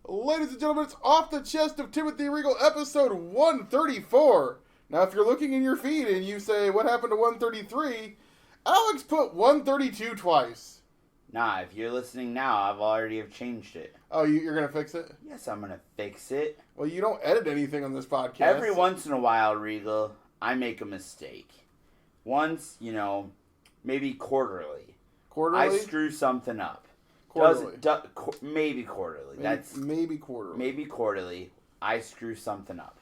Ladies and gentlemen, it's Off the Chest of Timothy Regal, episode 134. Now, if you're looking in your feed and you say, what happened to 133? Alex put 132 twice. Nah, if you're listening now, I've already have changed it. Oh, you're going to fix it? Yes, I'm going to fix it. Well, you don't edit anything on this podcast. Every once in a while, Regal, I make a mistake. Once, maybe quarterly. Quarterly? I screw something up. Quarterly. Maybe quarterly. Maybe quarterly. Maybe quarterly, I screw something up.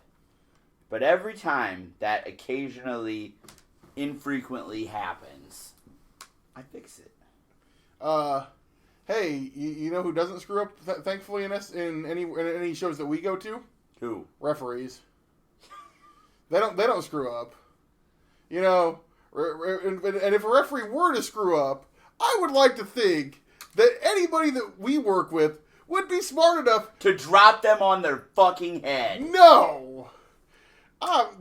But every time that occasionally, infrequently happens, I fix it. Hey, you know who doesn't screw up, thankfully, in any shows that we go to? Who? Referees. They don't screw up. And if a referee were to screw up, I would like to think that anybody that we work with would be smart enough to drop them on their fucking head. No!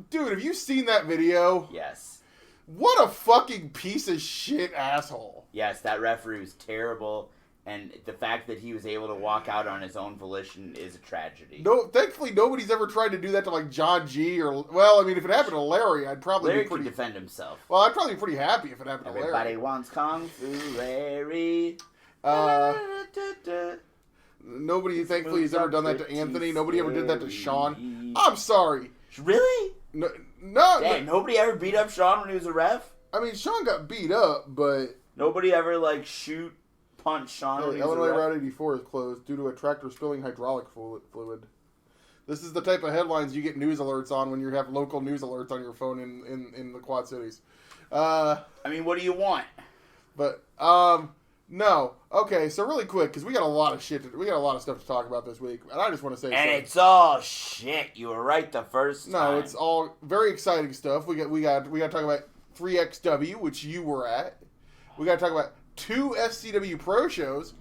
Dude, have you seen that video? Yes. What a fucking piece of shit asshole. Yes, that referee was terrible, and the fact that he was able to walk out on his own volition is a tragedy. No, thankfully nobody's ever tried to do that to like Jah-C or, well, I mean, if it happened to Larry, I'd probably Larry be pretty... could defend himself. Well, I'd probably be pretty happy if it happened to Larry. Everybody wants Kung Fu Larry. Nobody, thankfully, has ever done that to Anthony. Nobody ever did that to Sean. I'm sorry. Really? No. Damn, nobody ever beat up Sean when he was a ref? I mean, Sean got beat up, but... Nobody ever, punch Sean when he was Illinois a ref? Route 84 is closed due to a tractor spilling hydraulic fluid. This is the type of headlines you get news alerts on when you have local news alerts on your phone in the Quad Cities. I mean, what do you want? But, no. Okay, so really quick, because we got a lot of stuff to talk about this week, and I just want to say And something. it's all shit. You were right the first time. No, it's all very exciting stuff. We got to talk about 3XW, which you were at. We got to talk about 2 SCWPro shows.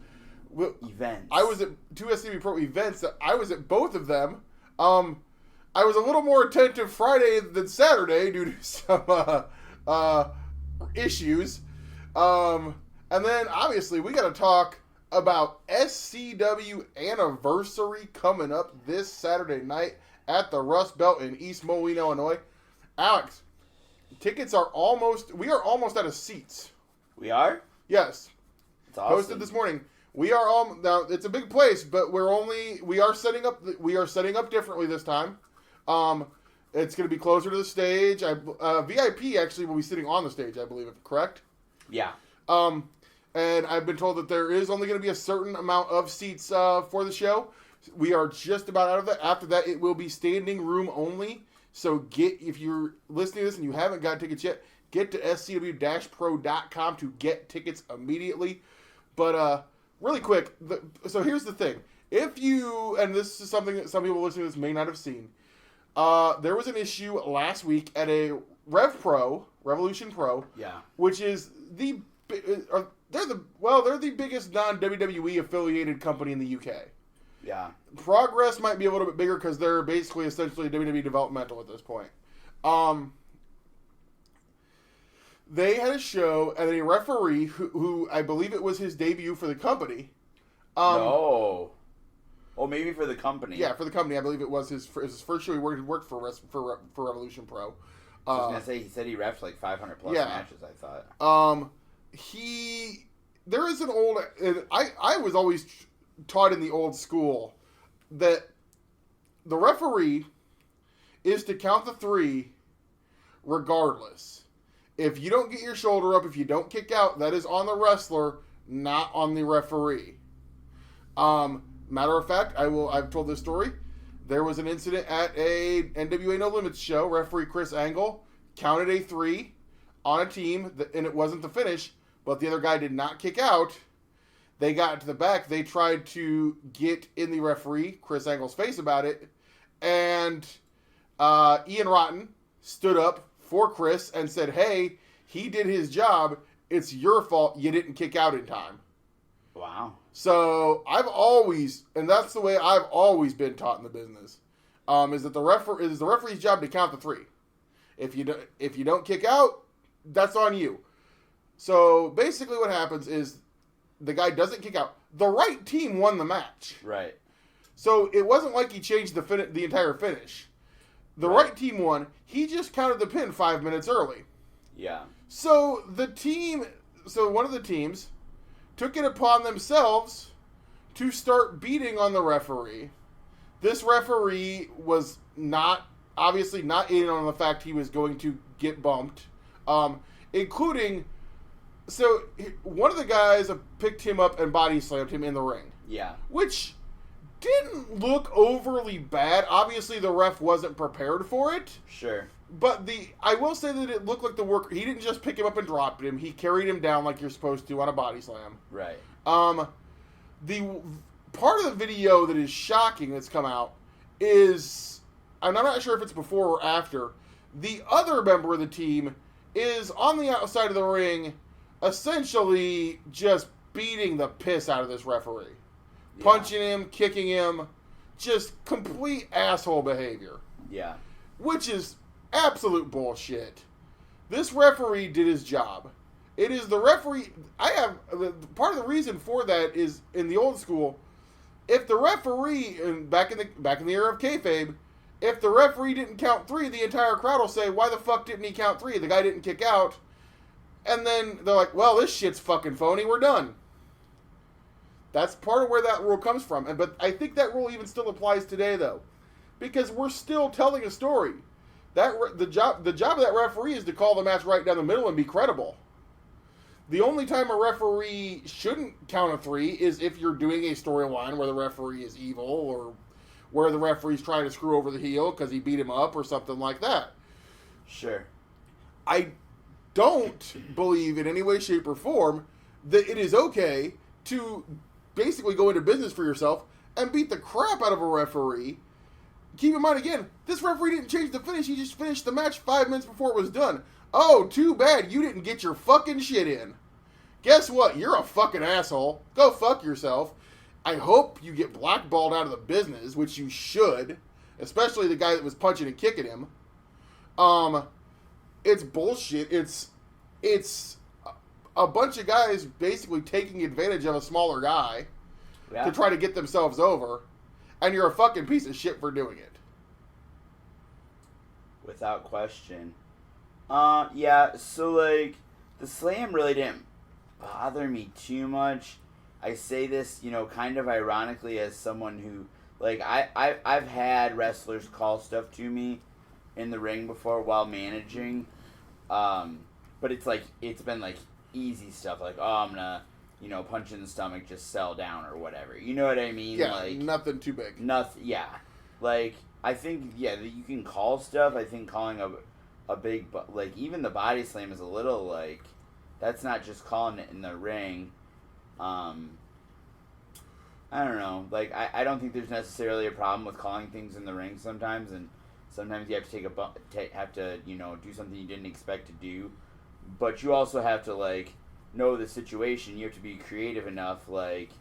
Events. I was at 2 SCWPro events. I was at both of them. I was a little more attentive Friday than Saturday due to some issues. And then, obviously, we got to talk about SCW Anniversary coming up this Saturday night at the Rust Belt in East Moline, Illinois. Alex, tickets are we are almost out of seats. We are? Yes. It's awesome. Posted this morning. We are all, now it's a big place, but we are setting up differently this time. It's going to be closer to the stage. VIP actually will be sitting on the stage, I believe, correct? Yeah. And I've been told that there is only going to be a certain amount of seats for the show. We are just about out of that. After that, it will be standing room only. So if you're listening to this and you haven't got tickets yet, get to SCW-Pro.com to get tickets immediately. But really quick, so here's the thing. And this is something that some people listening to this may not have seen, there was an issue last week at a Revolution Pro, which is they're the biggest non-WWE affiliated company in the UK. Yeah. Progress might be a little bit bigger because they're basically essentially WWE developmental at this point. They had a show and a referee who I believe it was his debut for the company. No. Oh, maybe for the company. Yeah, for the company. I believe it was his first show he worked for Revolution Pro. I was going to say, he said he refed 500 plus matches, I thought. There is an old, I was always taught in the old school that the referee is to count the 3 regardless. If you don't get your shoulder up, if you don't kick out, that is on the wrestler, not on the referee. Matter of fact, I've told this story. There was an incident at a NWA No Limits show. Referee Chris Angle counted a 3 on a team, and it wasn't the finish, but the other guy did not kick out. They got to the back. They tried to get in the referee, Chris Angle's face about it, and Ian Rotten stood up for Chris and said, hey, he did his job. It's your fault you didn't kick out in time. Wow. So and that's the way I've always been taught in the business, is that the referee's job to count the 3. If you don't kick out, that's on you. So basically what happens is the guy doesn't kick out. The right team won the match. Right. So it wasn't like he changed the entire finish. The right team won. He just counted the pin 5 minutes early. Yeah. So one of the teams took it upon themselves to start beating on the referee. This referee was obviously not in on the fact he was going to get bumped, including, so one of the guys picked him up and body slammed him in the ring. Yeah. Which didn't look overly bad. Obviously, the ref wasn't prepared for it. Sure. But I will say that it looked like the worker, he didn't just pick him up and drop him. He carried him down like you're supposed to on a body slam. Right. The part of the video that is shocking that's come out is, and I'm not sure if it's before or after, the other member of the team is on the outside of the ring, essentially just beating the piss out of this referee. Yeah. Punching him, kicking him, just complete asshole behavior. Yeah. Which is absolute bullshit. This referee did his job. It is the referee. Part of the reason for that is in the old school, if the referee, back in the era of kayfabe, if the referee didn't count 3, the entire crowd will say, "Why the fuck didn't he count 3? The guy didn't kick out." And then they're like, "Well, this shit's fucking phony. We're done." That's part of where that rule comes from. But I think that rule even still applies today, though, because we're still telling a story. The job of that referee is to call the match right down the middle and be credible. The only time a referee shouldn't count a 3 is if you're doing a storyline where the referee is evil or where the referee's trying to screw over the heel because he beat him up or something like that. Sure. I don't believe in any way, shape, or form that it is okay to basically go into business for yourself and beat the crap out of a referee. Keep in mind, again, this referee didn't change the finish. He just finished the match 5 minutes before it was done. Oh, too bad you didn't get your fucking shit in. Guess what? You're a fucking asshole. Go fuck yourself. I hope you get blackballed out of the business, which you should, especially the guy that was punching and kicking him. It's bullshit. It's a bunch of guys basically taking advantage of a smaller guy to try to get themselves over, and you're a fucking piece of shit for doing it. Without question. Yeah, so, like, the slam really didn't bother me too much. I say this, kind of ironically as someone who, like, I've had wrestlers call stuff to me in the ring before while managing, but it's been, like, easy stuff, like, oh, I'm gonna, punch in the stomach, just sell down or whatever. You know what I mean? Yeah, like, nothing too big. Nothing, yeah. Like, I think, yeah, you can call stuff. I think calling a big, like, even the body slam is a little, like, that's not just calling it in the ring. I don't know. Like, I don't think there's necessarily a problem with calling things in the ring sometimes, and sometimes you have to do something you didn't expect to do. But you also have to, like, know the situation. You have to be creative enough, like,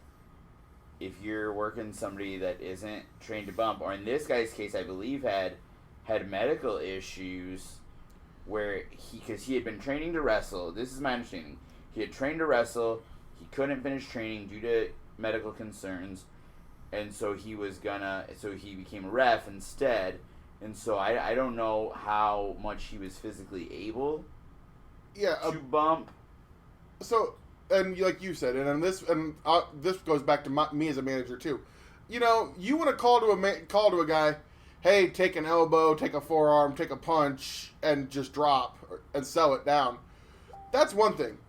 if you're working somebody that isn't trained to bump, or in this guy's case, I believe had medical issues where because he had been training to wrestle. This is my understanding. He had trained to wrestle. He couldn't finish training due to medical concerns, and so he became a ref instead. And so I don't know how much he was physically able to bump. So, and like you said, and this goes back to me as a manager too. You want to call to a guy, hey, take an elbow, take a forearm, take a punch, and just drop and sell it down. That's one thing.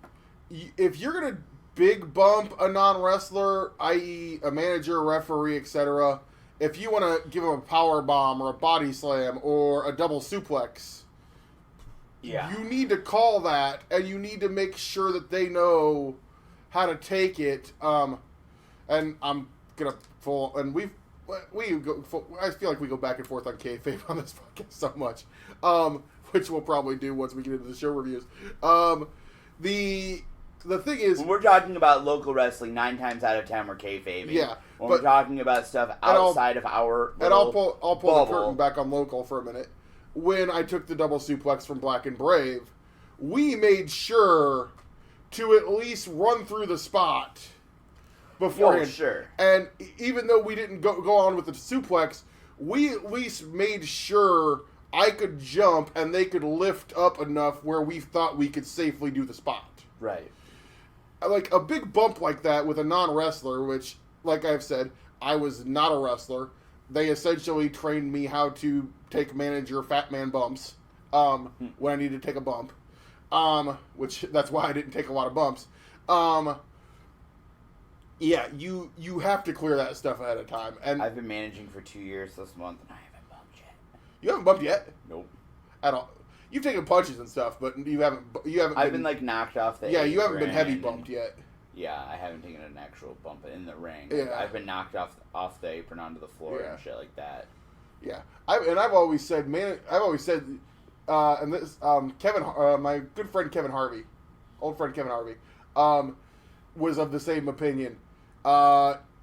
If you're gonna big bump a non-wrestler, i.e. a manager, referee, etc., if you want to give him a power bomb or a body slam or a double suplex, you need to call that, and you need to make sure that they know how to take it. And I'm gonna I feel like we go back and forth on kayfabe on this podcast so much, which we'll probably do once we get into the show reviews. The thing is, when we're talking about local wrestling, 9 times out of 10 we're kayfabing. Yeah, when we're talking about stuff outside of our and I'll pull the curtain back on local for a minute. When I took the double suplex from Black and Brave, we made sure to at least run through the spot beforehand. Oh, sure. And even though we didn't go on with the suplex, we at least made sure I could jump and they could lift up enough where we thought we could safely do the spot. Right. Like a big bump like that with a non-wrestler, which, like I've said, I was not a wrestler. They essentially trained me how to take manager fat man bumps when I needed to take a bump, which that's why I didn't take a lot of bumps. Yeah, you have to clear that stuff ahead of time. And I've been managing for 2 years this month, and I haven't bumped yet. You haven't bumped yet? Nope. At all. You've taken punches and stuff, but you haven't. I've been like knocked off the. Yeah, you haven't been heavy bumped yet. Yeah, I haven't taken an actual bump in the ring. Yeah. I've been knocked off the apron onto the floor and shit like that. Yeah, I've always said, and this Kevin, my good friend Kevin Harvey, old friend Kevin Harvey, was of the same opinion.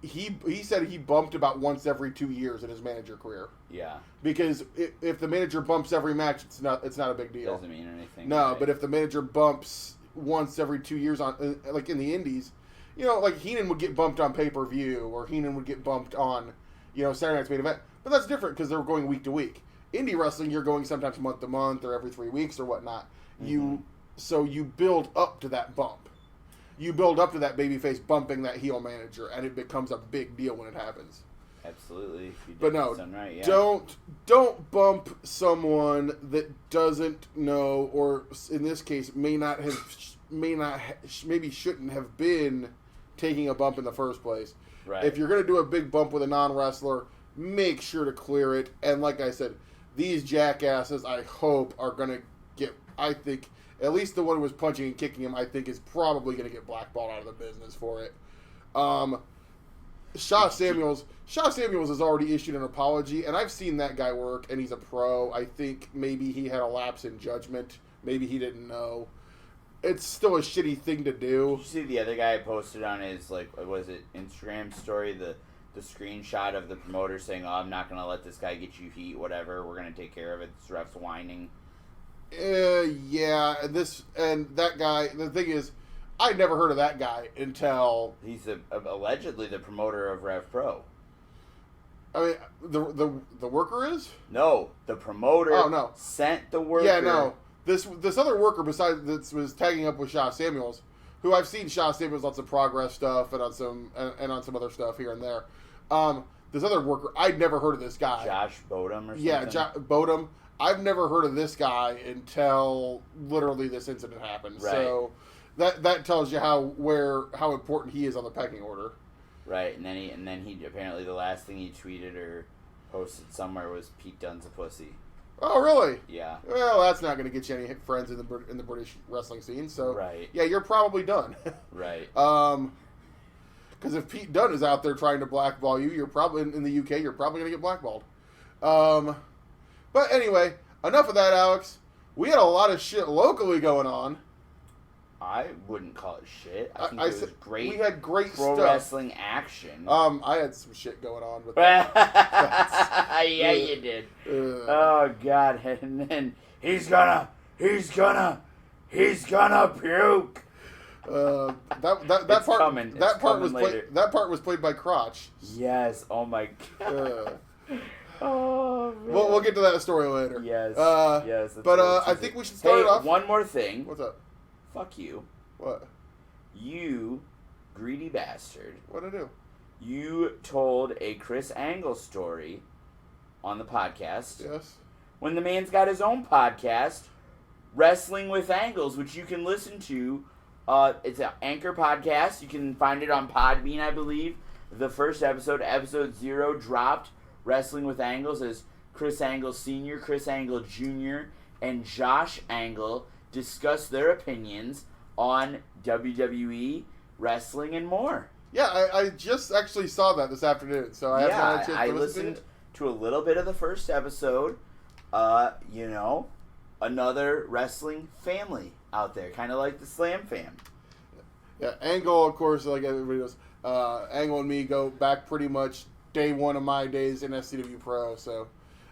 He said he bumped about once every 2 years in his manager career. Yeah. Because if the manager bumps every match, it's not a big deal. Doesn't mean anything. No, right? but if the manager bumps once every 2 years on, like in the indies, like Heenan would get bumped on pay-per-view, or Heenan would get bumped on, Saturday night's main event. But that's different because they're going week to week. Indie wrestling, you're going sometimes month to month or every 3 weeks or whatnot. Mm-hmm. So you build up to that bump. You build up to that babyface bumping that heel manager, and it becomes a big deal when it happens. Absolutely. But no, right, yeah. don't bump someone that doesn't know, or in this case, maybe shouldn't have been taking a bump in the first place. Right. If you're going to do a big bump with a non-wrestler, make sure to clear it. And like I said, these jackasses, I hope, are going to get, I think, at least the one who was punching and kicking him, I think, is probably going to get blackballed out of the business for it. Shaw Samuels has already issued an apology, and I've seen that guy work, and he's a pro. I think maybe he had a lapse in judgment. Maybe he didn't know. It's still a shitty thing to do. Did you see the other guy posted on his, Instagram story, the screenshot of the promoter saying, "Oh, I'm not going to let this guy get you heat, whatever. We're going to take care of it. This ref's whining." Yeah, and that guy, the thing is, I'd never heard of that guy until... He's allegedly the promoter of Rev Pro. I mean, the worker is? No, the promoter sent the worker. Yeah, no. This other worker besides this was tagging up with Shaw Samuels, who I've seen Shaw Samuels on some Progress stuff and on some other stuff here and there. This other worker, I'd never heard of this guy. Josh Bodum or something? Yeah, Bodum. I've never heard of this guy until literally this incident happened. Right. So that tells you how important he is on the pecking order. Right, and then he apparently the last thing he tweeted or posted somewhere was Pete Dunne's a pussy. Oh, really? Yeah. Well, that's not going to get you any friends in the British wrestling scene. So right. Yeah, you're probably done. Right. Because if Pete Dunne is out there trying to blackball you, you're probably in the UK. You're probably going to get blackballed. But anyway, enough of that, Alex. We had a lot of shit locally going on. I wouldn't call it shit. I think it was great. We had great pro stuff. wrestling action. I had some shit going on with that. Yeah, you did. Oh God! And then he's gonna puke. That part was played by Crotch. Yes. Oh my God. Oh, man. We'll get to that story later. Yes. Yes. But I think we should start off. One more thing. What's up? Fuck you. What? You greedy bastard. What'd I do? You told a Chris Angle story on the podcast. Yes. When the man's got his own podcast, Wrestling with Angles, which you can listen to. It's an Anchor podcast. You can find it on Podbean, I believe. The first episode 0, dropped. Wrestling with Angles as Chris Angle Sr., Chris Angle Jr., and Josh Angle discuss their opinions on WWE, wrestling, and more. Yeah, I just actually saw that this afternoon, so I haven't had a chance to listened to a little bit of the first episode. Another wrestling family out there, kind of like the Slam fam. Yeah, Angle, of course, like everybody knows, Angle and me go back pretty much day one of my days in SCWPro, so,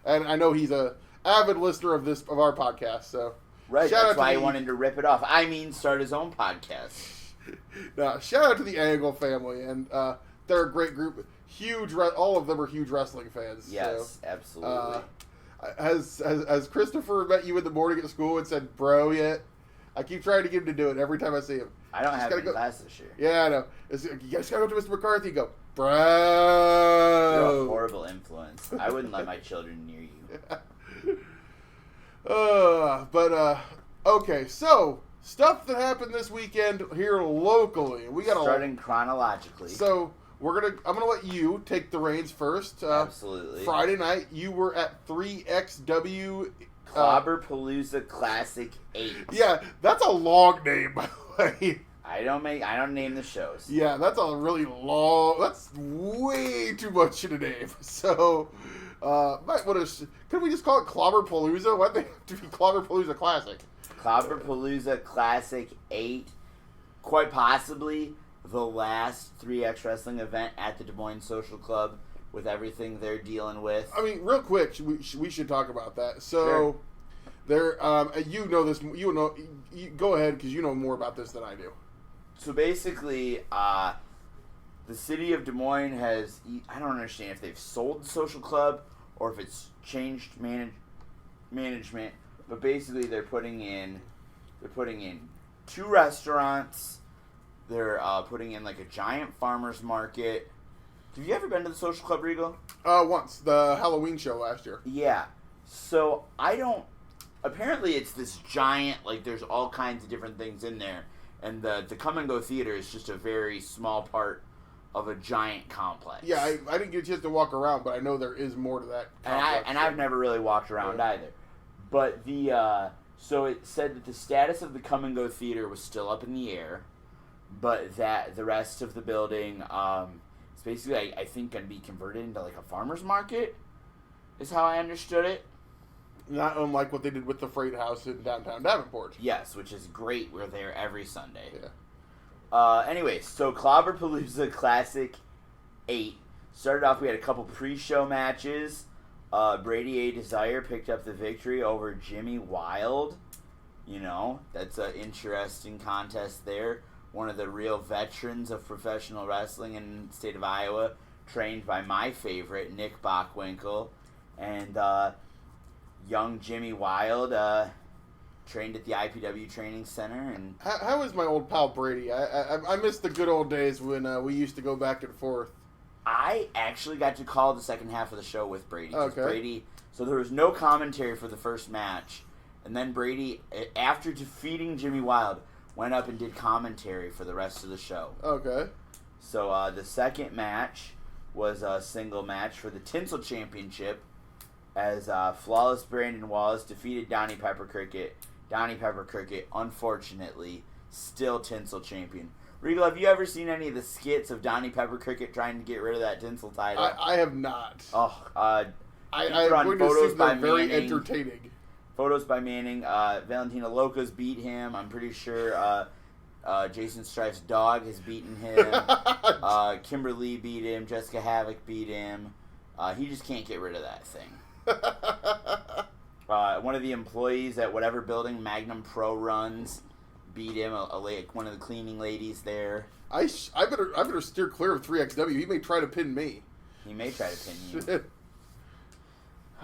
and I know he's a avid listener of our podcast, so. Right, that's why he wanted to rip it off. I mean, start his own podcast. Now, shout out to the Angle family, and they're a great group. All of them are huge wrestling fans. Yes, so, absolutely. Has Christopher met you in the morning at school and said "bro" yet? I keep trying to get him to do it every time I see him. I don't have any class this year. Yeah, I know. You guys gotta go to Mr. McCarthy and go, "Bro." You're a horrible influence. I wouldn't let my children near you. Okay, so stuff that happened this weekend here locally. We got starting chronologically. So I'm gonna let you take the reins first. Absolutely. Friday night, you were at 3XW Clobberpalooza Classic 8. Yeah, that's a long name, by the way. I don't name the shows. Yeah, that's a really long. That's way too much in a name. So, could we just call it Clobberpalooza? Why'd they have to be Clobberpalooza Classic? Clobberpalooza Classic 8, quite possibly the last 3X Wrestling event at the Des Moines Social Club with everything they're dealing with. I mean, real quick, we should talk about that. So, there, you know this. You go ahead because you know more about this than I do. So basically, the city of Des Moines has, I don't understand if they've sold the social club or if it's changed management, but basically they're putting in 2 restaurants. They're putting in like a giant farmer's market. Have you ever been to the social club, Regal? Once. The Halloween show last year. Yeah. So apparently it's this giant, like there's all kinds of different things in there. And the Come and Go Theater is just a very small part of a giant complex. Yeah, I didn't get a chance to walk around, but I know there is more to that complex. And I've never really walked around either. But so it said that the status of the Come and Go Theater was still up in the air, but that the rest of the building is basically, I think, going to be converted into like a farmer's market, is how I understood it. Not unlike what they did with the Freight House in downtown Davenport. Yes, which is great. We're there every Sunday. Yeah. Anyways, so Clobberpalooza Classic 8. Started off, we had a couple pre-show matches. Brady A. Desire picked up the victory over Jimmy Wild. You know, that's an interesting contest there. One of the real veterans of professional wrestling in the state of Iowa, trained by my favorite, Nick Bockwinkel. And young Jimmy Wild trained at the IPW Training Center. And how is my old pal Brady? I miss the good old days when we used to go back and forth. I actually got to call the second half of the show with Brady. Okay. So there was no commentary for the first match. And then Brady, after defeating Jimmy Wild, went up and did commentary for the rest of the show. Okay. So the second match was a single match for the Tinsel Championship, as Flawless Brandon Wallace defeated Donnie Pepper Cricket. Donnie Pepper Cricket, unfortunately, still Tinsel Champion. Regal, have you ever seen any of the skits of Donnie Pepper Cricket trying to get rid of that Tinsel title? I have not. Oh, I'm going to assume they're very entertaining. Photos by Manning. Valentina Locas beat him. I'm pretty sure Jason Strife's dog has beaten him. Kimberly beat him. Jessica Havoc beat him. He just can't get rid of that thing. One of the employees at whatever building Magnum Pro runs beat him. One of the cleaning ladies there. I better steer clear of 3XW. He may try to pin me. He may try to pin you.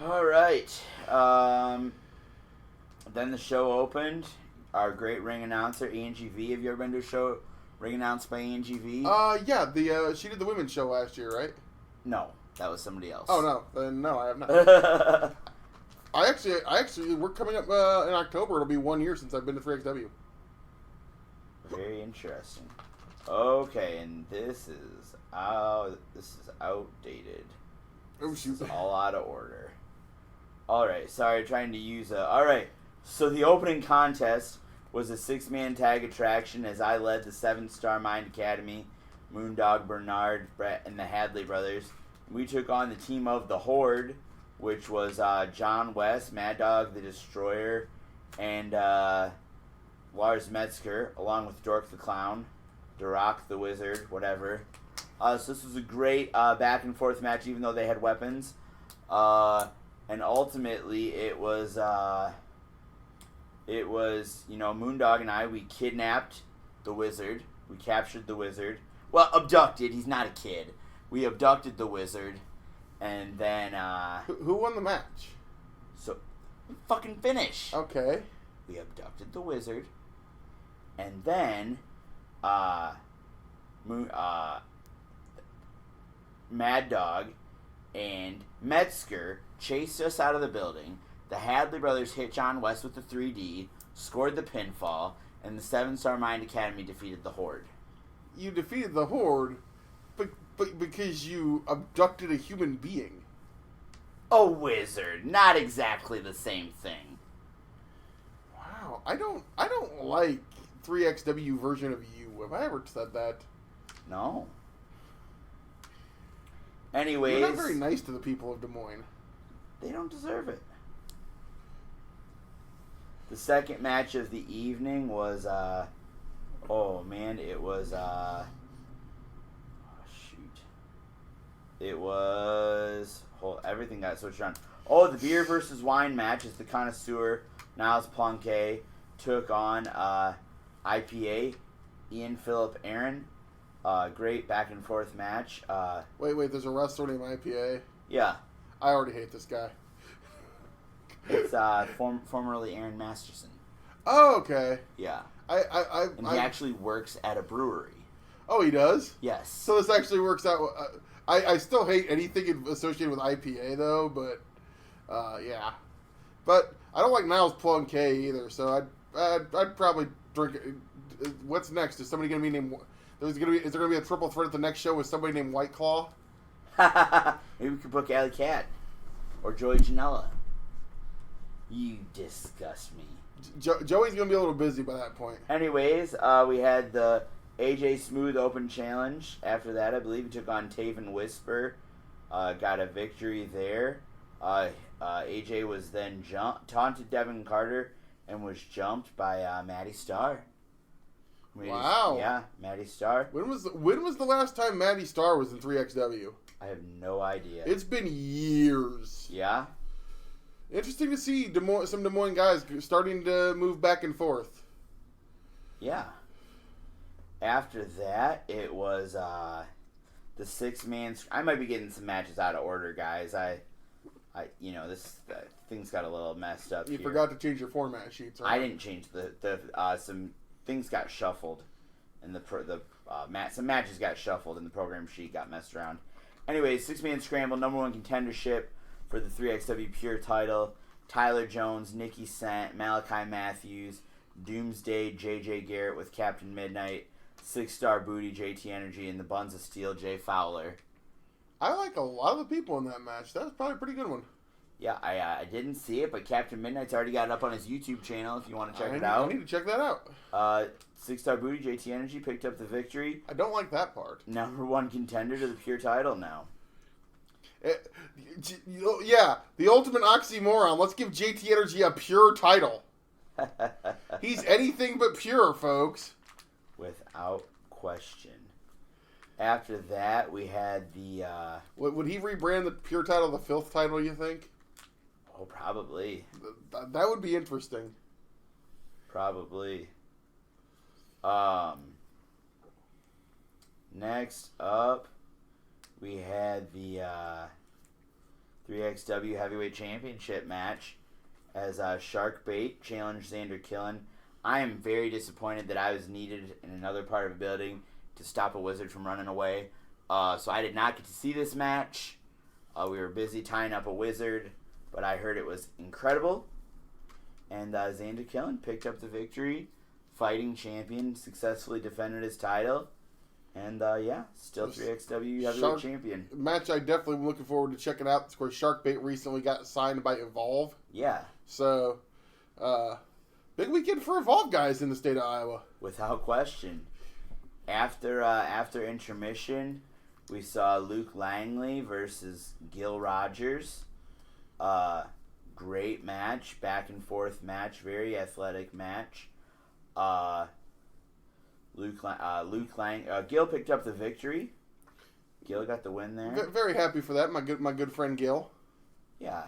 All right. Then the show opened. Our great ring announcer, Angie V. Have you ever been to a show ring announced by Angie V? Yeah. She did the women's show last year, right? No, that was somebody else. Oh no, no, I have not. I actually, we're coming up in October. It'll be 1 year since I've been to 3XW. Very interesting. Okay, and this is outdated. Oh shoot! This is all out of order. All right, sorry, trying to use a. All right, so the opening contest was a 6-man tag attraction as I led the 7-Star Mind Academy, Moondog Bernard, Brett, and the Hadley brothers. We took on the team of the Horde, which was John West, Mad Dog the Destroyer, and Lars Metzger, along with Dork the Clown, Duroc the Wizard, whatever. So this was a great back and forth match, even though they had weapons. And ultimately, it was Moondog and I, we kidnapped the Wizard, We captured the wizard. Well, abducted. He's not a kid. We abducted the wizard, and then Who won the match? So, fucking finish. Okay. We abducted the wizard, and then Mad Dog and Metzger chased us out of the building. The Hadley brothers hit John West with the 3D, scored the pinfall, and the 7-Star Mind Academy defeated the Horde. You defeated the Horde, but because you abducted a human being. A wizard, not exactly the same thing. Wow, I don't like 3XW version of you. Have I ever said that? No. Anyways, you're not very nice to the people of Des Moines. They don't deserve it. The second match of the evening was, it was, everything got switched around. Oh, the beer versus wine match is the Connoisseur, Niles Planquet, took on IPA, Ian Phillip Aaron. Great back and forth match. Wait, there's a wrestler named IPA? Yeah. I already hate this guy. It's formerly Aaron Masterson. Oh, okay. Yeah. And he actually works at a brewery. Oh, he does? Yes. So this actually works out. I still hate anything associated with IPA, though, but, yeah. But I don't like Niles Planquet either, so I'd probably drink it. What's next? Is somebody going to be named... Is there going to be a triple threat at the next show with somebody named White Claw? Maybe we could book Alley Cat. Or Joey Janela. You disgust me. Joey's going to be a little busy by that point. Anyways, we had the AJ Smooth Open Challenge. After that, I believe he took on Taven Whisper. Got a victory there. AJ was then taunted Devin Carter and was jumped by Maddie Starr. Wow. Yeah, Maddie Starr. When was the last time Maddie Starr was in 3XW? I have no idea. It's been years. Yeah? Interesting to see some Des Moines guys starting to move back and forth. Yeah. After that, it was the 6-man... I might be getting some matches out of order, guys. This thing's got a little messed up You here. forgot to change your format sheets, right? I didn't change some things got shuffled, and some matches got shuffled, and the program sheet got messed around. Anyways, 6-man scramble, number 1 contendership for the 3XW Pure title. Tyler Jones, Nikki Sant, Malachi Matthews, Doomsday, JJ Garrett with Captain Midnight, 6-Star Booty, JT Energy, and the Buns of Steel, Jay Fowler. I like a lot of the people in that match. That was probably a pretty good one. Yeah, I didn't see it, but Captain Midnight's already got it up on his YouTube channel if you want to check it out. I need to check that out. 6-Star Booty, JT Energy picked up the victory. I don't like that part. Number 1 contender to the Pure title now. Yeah, the ultimate oxymoron. Let's give JT Energy a Pure title. He's anything but pure, folks. Without question. After that, we had the... Would he rebrand the Pure title the Filth title, you think? Oh, probably. That would be interesting. Probably. Next up, we had the 3XW Heavyweight Championship match as Sharkbait challenged Xander Killen. I am very disappointed that I was needed in another part of a building to stop a wizard from running away. So I did not get to see this match. We were busy tying up a wizard, but I heard it was incredible. And Xander Killen picked up the victory. Fighting champion, successfully defended his title. And, still 3XW Heavyweight Champion. Match I definitely am looking forward to checking out. Of course, Sharkbait recently got signed by Evolve. Yeah. So, big weekend for Evolve guys in the state of Iowa. Without question. After intermission, we saw Luke Langley versus Gil Rogers. Great match, back and forth match, very athletic match. Gil picked up the victory. Gil got the win there. Very happy for that, my good friend Gil. Yeah.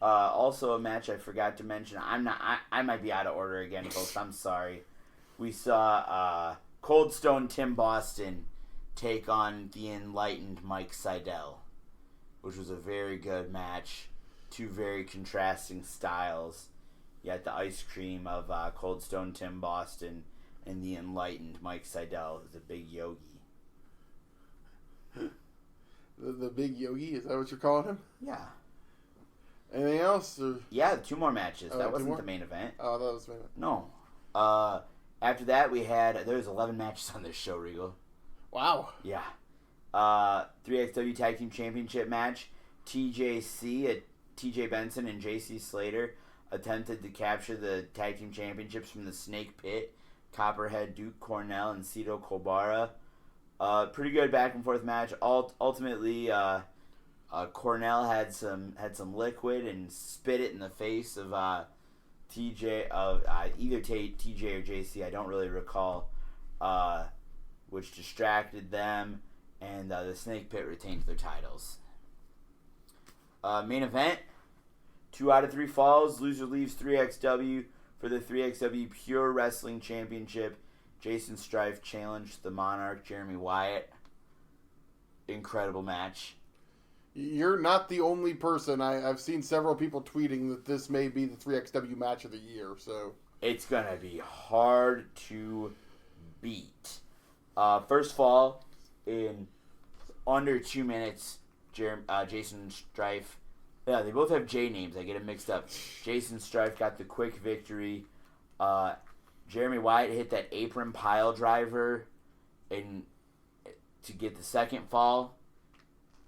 Also a match I forgot to mention. I might be out of order again, folks. I'm sorry. We saw Cold Stone Tim Boston take on the enlightened Mike Seidel, which was a very good match. Two very contrasting styles. You had the ice cream of Cold Stone Tim Boston and the enlightened Mike Seidel, who's a big yogi. The big yogi? Is that what you're calling him? Yeah. Anything else? Or? Yeah, 2 more matches. That wasn't the main event. Oh, that was the main event. No. After that, there was 11 matches on this show, Regal. Wow. Yeah. 3XW Tag Team Championship match. TJ Benson and JC Slater attempted to capture the Tag Team Championships from the Snake Pit. Copperhead, Duke Cornell, and Cito Kobara. Pretty good back and forth match. Ultimately, Cornell had some liquid and spit it in the face of TJ either TJ or JC. I don't really recall, which distracted them, and the Snake Pit retained their titles. Main event: 2 out of 3 falls. Loser leaves 3XW for the 3XW Pure Wrestling Championship. Jason Strife challenged the Monarch, Jeremy Wyatt. Incredible match. You're not the only person. I've seen several people tweeting that this may be the 3XW match of the year. So it's going to be hard to beat. First fall in under 2 minutes, Jason Strife. Yeah, they both have J names. I get them mixed up. Jason Strife got the quick victory. Jeremy Wyatt hit that apron pile driver to get the second fall.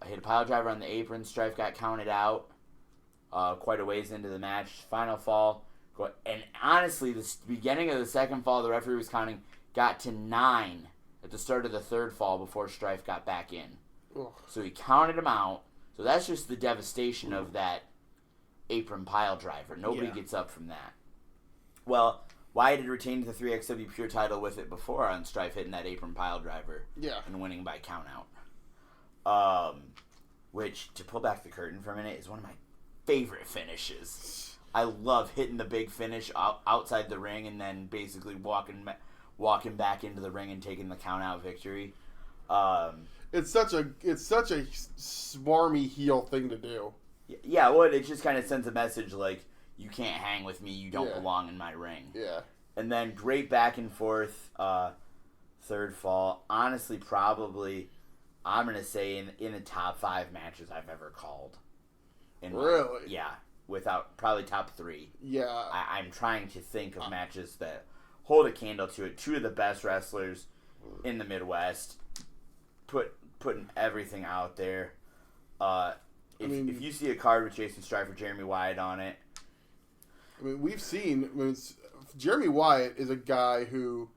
I hit a pile driver on the apron. Strife got counted out quite a ways into the match. Final fall. And honestly, the beginning of the second fall, the referee was counting, got to 9 at the start of the third fall before Strife got back in. Ugh. So he counted him out. So that's just the devastation of that apron pile driver. Nobody gets up from that. Well, Wyatt had retained the 3XW Pure title with it before on Strife hitting that apron pile driver and winning by countout. Which, to pull back the curtain for a minute, is one of my favorite finishes. I love hitting the big finish outside the ring and then basically walking back into the ring and taking the countout victory. It's such a smarmy heel thing to do. Yeah, well, it just kind of sends a message like, you can't hang with me, you don't belong in my ring. Yeah. And then great back and forth third fall. Honestly, probably, I'm going to say in the top 5 matches I've ever called. Really? Yeah, without probably top 3. Yeah. I'm trying to think of matches that hold a candle to it. 2 of the best wrestlers in the Midwest, putting everything out there. If you see a card with Jason Strife or Jeremy Wyatt on it, I mean, we've seen. Jeremy Wyatt is a guy who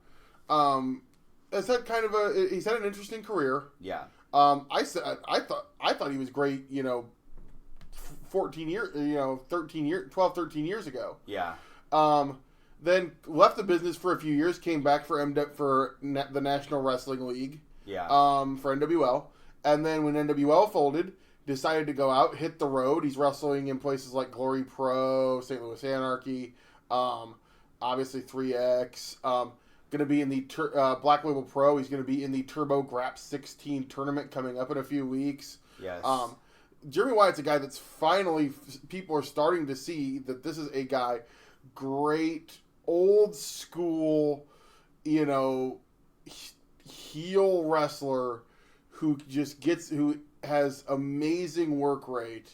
has had he's had an interesting career. Yeah. I thought he was great. 13 years ago. Yeah. Then left the business for a few years. Came back for the National Wrestling League. Yeah. For NWL, and then when NWL folded, decided to go out, hit the road. He's wrestling in places like Glory Pro, St. Louis Anarchy, obviously 3X. Going to be in the Black Label Pro. He's going to be in the Turbo Grap 16 tournament coming up in a few weeks. Yes. Jeremy Wyatt's a guy that's finally, people are starting to see that this is a guy, great, old school, heel wrestler who has amazing work rate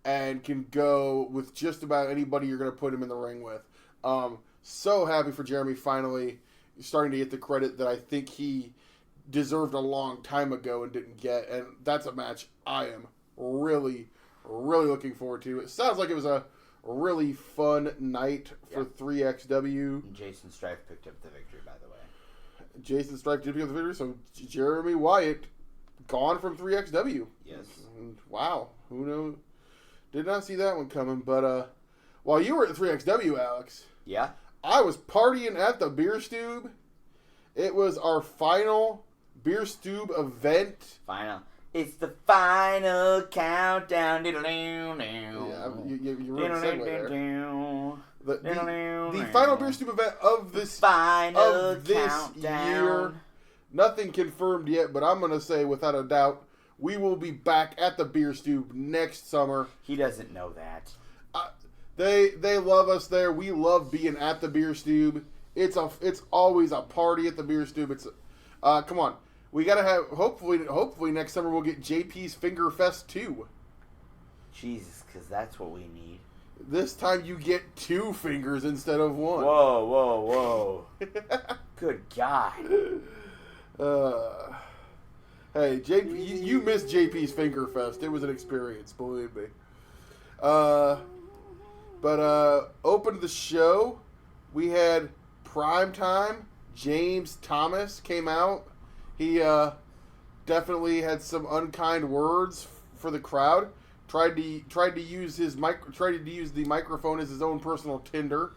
and can go with just about anybody you're going to put him in the ring with. So happy for Jeremy finally starting to get the credit that I think he deserved a long time ago and didn't get. And that's a match I am really, really looking forward to. It sounds like it was a really fun night for 3XW. And Jason Strife picked up the victory, by the way. Jason Strife did pick up the victory, so Jeremy Wyatt gone from 3XW. Yes. And wow, who knows? Did not see that one coming. But while you were at 3XW, Alex, I was partying at the Beer Stube. It was our final Beer Stube event. It's the final countdown. Yeah, you were segue there. The final Beer Stoop event of this year. Nothing confirmed yet, but I'm going to say without a doubt, we will be back at the Beer Stoop next summer. He doesn't know that. They love us there. We love being at the Beer Stoop. It's always a party at the Beer Stoop. It's come on. We got to have hopefully next summer we'll get JP's Finger Fest 2. Jesus, cuz that's what we need. This time you get 2 fingers instead of 1. Whoa. Good God. Hey, JP, you missed JP's Finger Fest. It was an experience, believe me. But opened the show. We had Primetime. James Thomas came out. He definitely had some unkind words for the crowd. Tried to use the microphone as his own personal Tinder.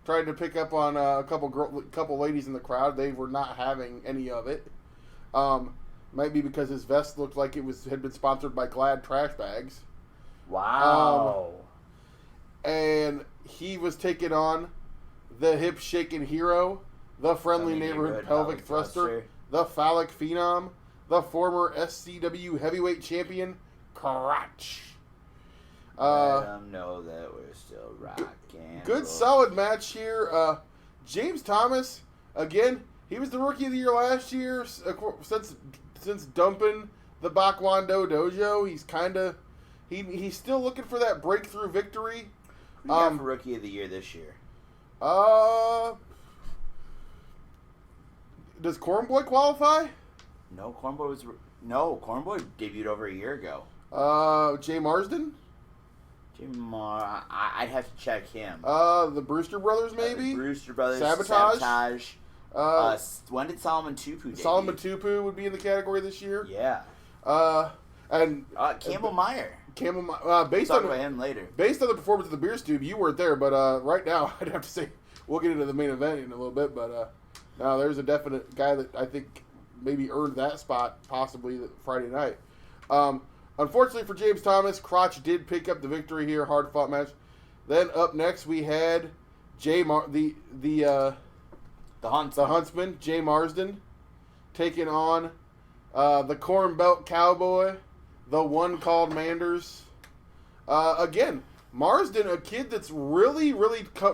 Tried to pick up on a couple ladies in the crowd. They were not having any of it. Might be because his vest looked like it had been sponsored by Glad trash bags. Wow. And he was taking on the hip shaking hero, the friendly neighborhood pelvic thruster, the phallic phenom, the former SCW heavyweight champion, Crotch. Let them know that we're still rocking. Good solid match here. James Thomas, again, he was the Rookie of the Year last year. Since dumping the Bakwando Dojo, he's still looking for that breakthrough victory. Who do you got for Rookie of the Year this year? Does Cornboy qualify? No, Cornboy debuted over a year ago. Jay Marsden? I'd have to check him. The Brewster Brothers, maybe? The Brewster Brothers. Sabotage. When did Solomon Tupu debut? Solomon Tupu would be in the category this year. Yeah. And Campbell Meyer. Based we'll on talk about him later. Based on the performance of the Beer Stoop, you weren't there, but right now I'd have to say we'll get into the main event in a little bit. But now there's a definite guy that I think maybe earned that spot possibly Friday night. Unfortunately for James Thomas, Crotch did pick up the victory here. Hard fought match. Then up next we had the Huntsman, Jay Marsden, taking on the Corn Belt Cowboy, the one called Manders. Again, Marsden, a kid that's really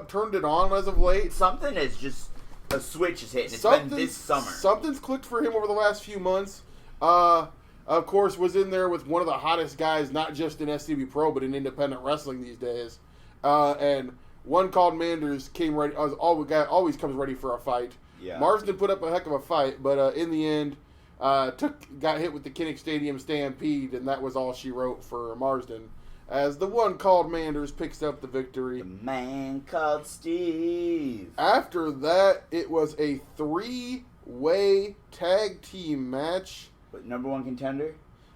turned it on as of late. Something is just a switch is hitting. It's been this summer. Something's clicked for him over the last few months. Of course, was in there with one of the hottest guys, not just in SCWPro, but in independent wrestling these days. And one called Manders came ready. Always comes ready for a fight. Yeah. Marsden put up a heck of a fight, but in the end, got hit with the Kinnick Stadium Stampede, and that was all she wrote for Marsden. As the one called Manders picks up the victory. The man called Steve. After that, it was a 3-way tag team match. But number one contender?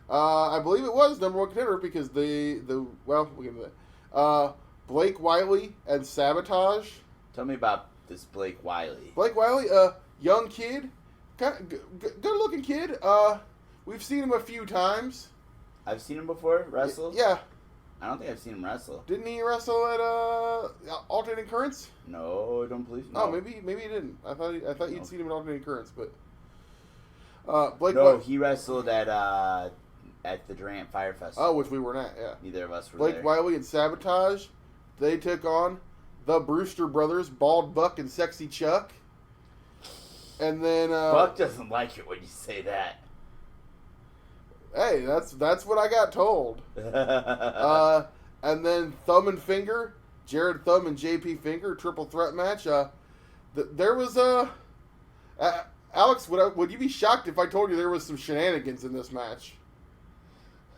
I believe it was number one contender because we'll get into that. Blake Wiley and Sabotage. Tell me about this Blake Wiley. Blake Wiley, young kid, good looking kid. We've seen him a few times. I've seen him before wrestle. Yeah. I don't think I've seen him wrestle. Didn't he wrestle at Alternating Currents? No, I don't believe so. No. Oh, maybe he didn't. I thought you'd seen him at Alternating Currents, but Blake. No, he wrestled at the Durant Fire Festival. Oh, which we weren't at. Yeah. Neither of us were Blake there. Wiley and Sabotage. They took on the Brewster Brothers, Bald Buck and Sexy Chuck. And then Buck doesn't like it when you say that. Hey, that's what I got told. And then Thumb and Finger, Jared Thumb and JP Finger, triple threat match. There was Alex, would you be shocked if I told you there was some shenanigans in this match?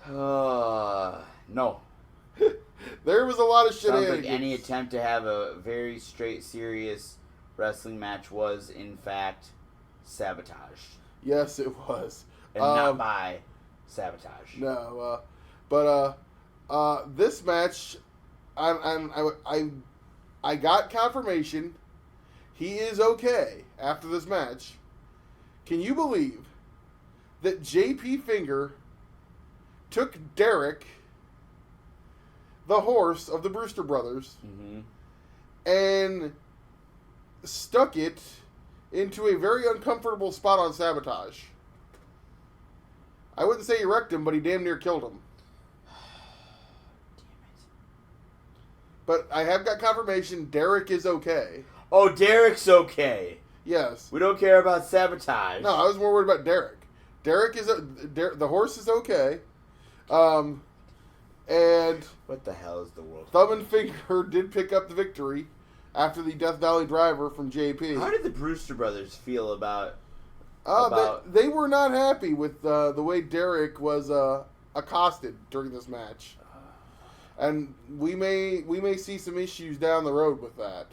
No. There was a lot of shenanigans. Sounds like any attempt to have a very straight, serious wrestling match was, in fact, sabotaged. Yes, it was. And not by Sabotage. No, but this match, I got confirmation he is okay after this match. Can you believe that JP Finger took Derek, the horse of the Brewster Brothers, and stuck it into a very uncomfortable spot on Sabotage. I wouldn't say he wrecked him, but he damn near killed him. But I have got confirmation Derek is okay. Oh, Derek's okay. Yes. We don't care about Sabotage. No, I was more worried about Derek. Derek is the horse is okay. And what the hell is the world? Thumb and Finger did pick up the victory after the Death Valley driver from JP. How did the Brewster brothers feel about? They were not happy with the way Derek was accosted during this match. And we may see some issues down the road with that.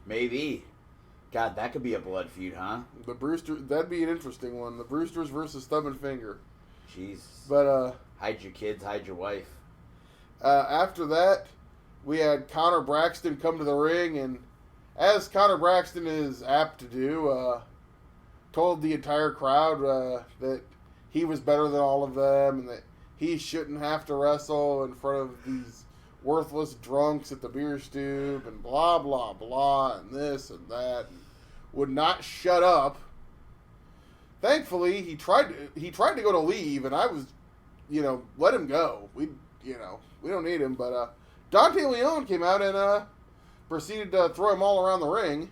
Maybe. God, that could be a blood feud, huh? The Brewster, that'd be an interesting one. The Brewsters versus Thumb and Finger. Jeez. But hide your kids, hide your wife. After that, we had Connor Braxton come to the ring, and as Connor Braxton is apt to do, told the entire crowd that he was better than all of them, and that he shouldn't have to wrestle in front of these worthless drunks at the beer stube, and blah, blah, blah, and this and that, and would not shut up. Thankfully, he tried to go to leave, and I was, let him go. We don't need him, but Dante Leon came out and proceeded to throw him all around the ring.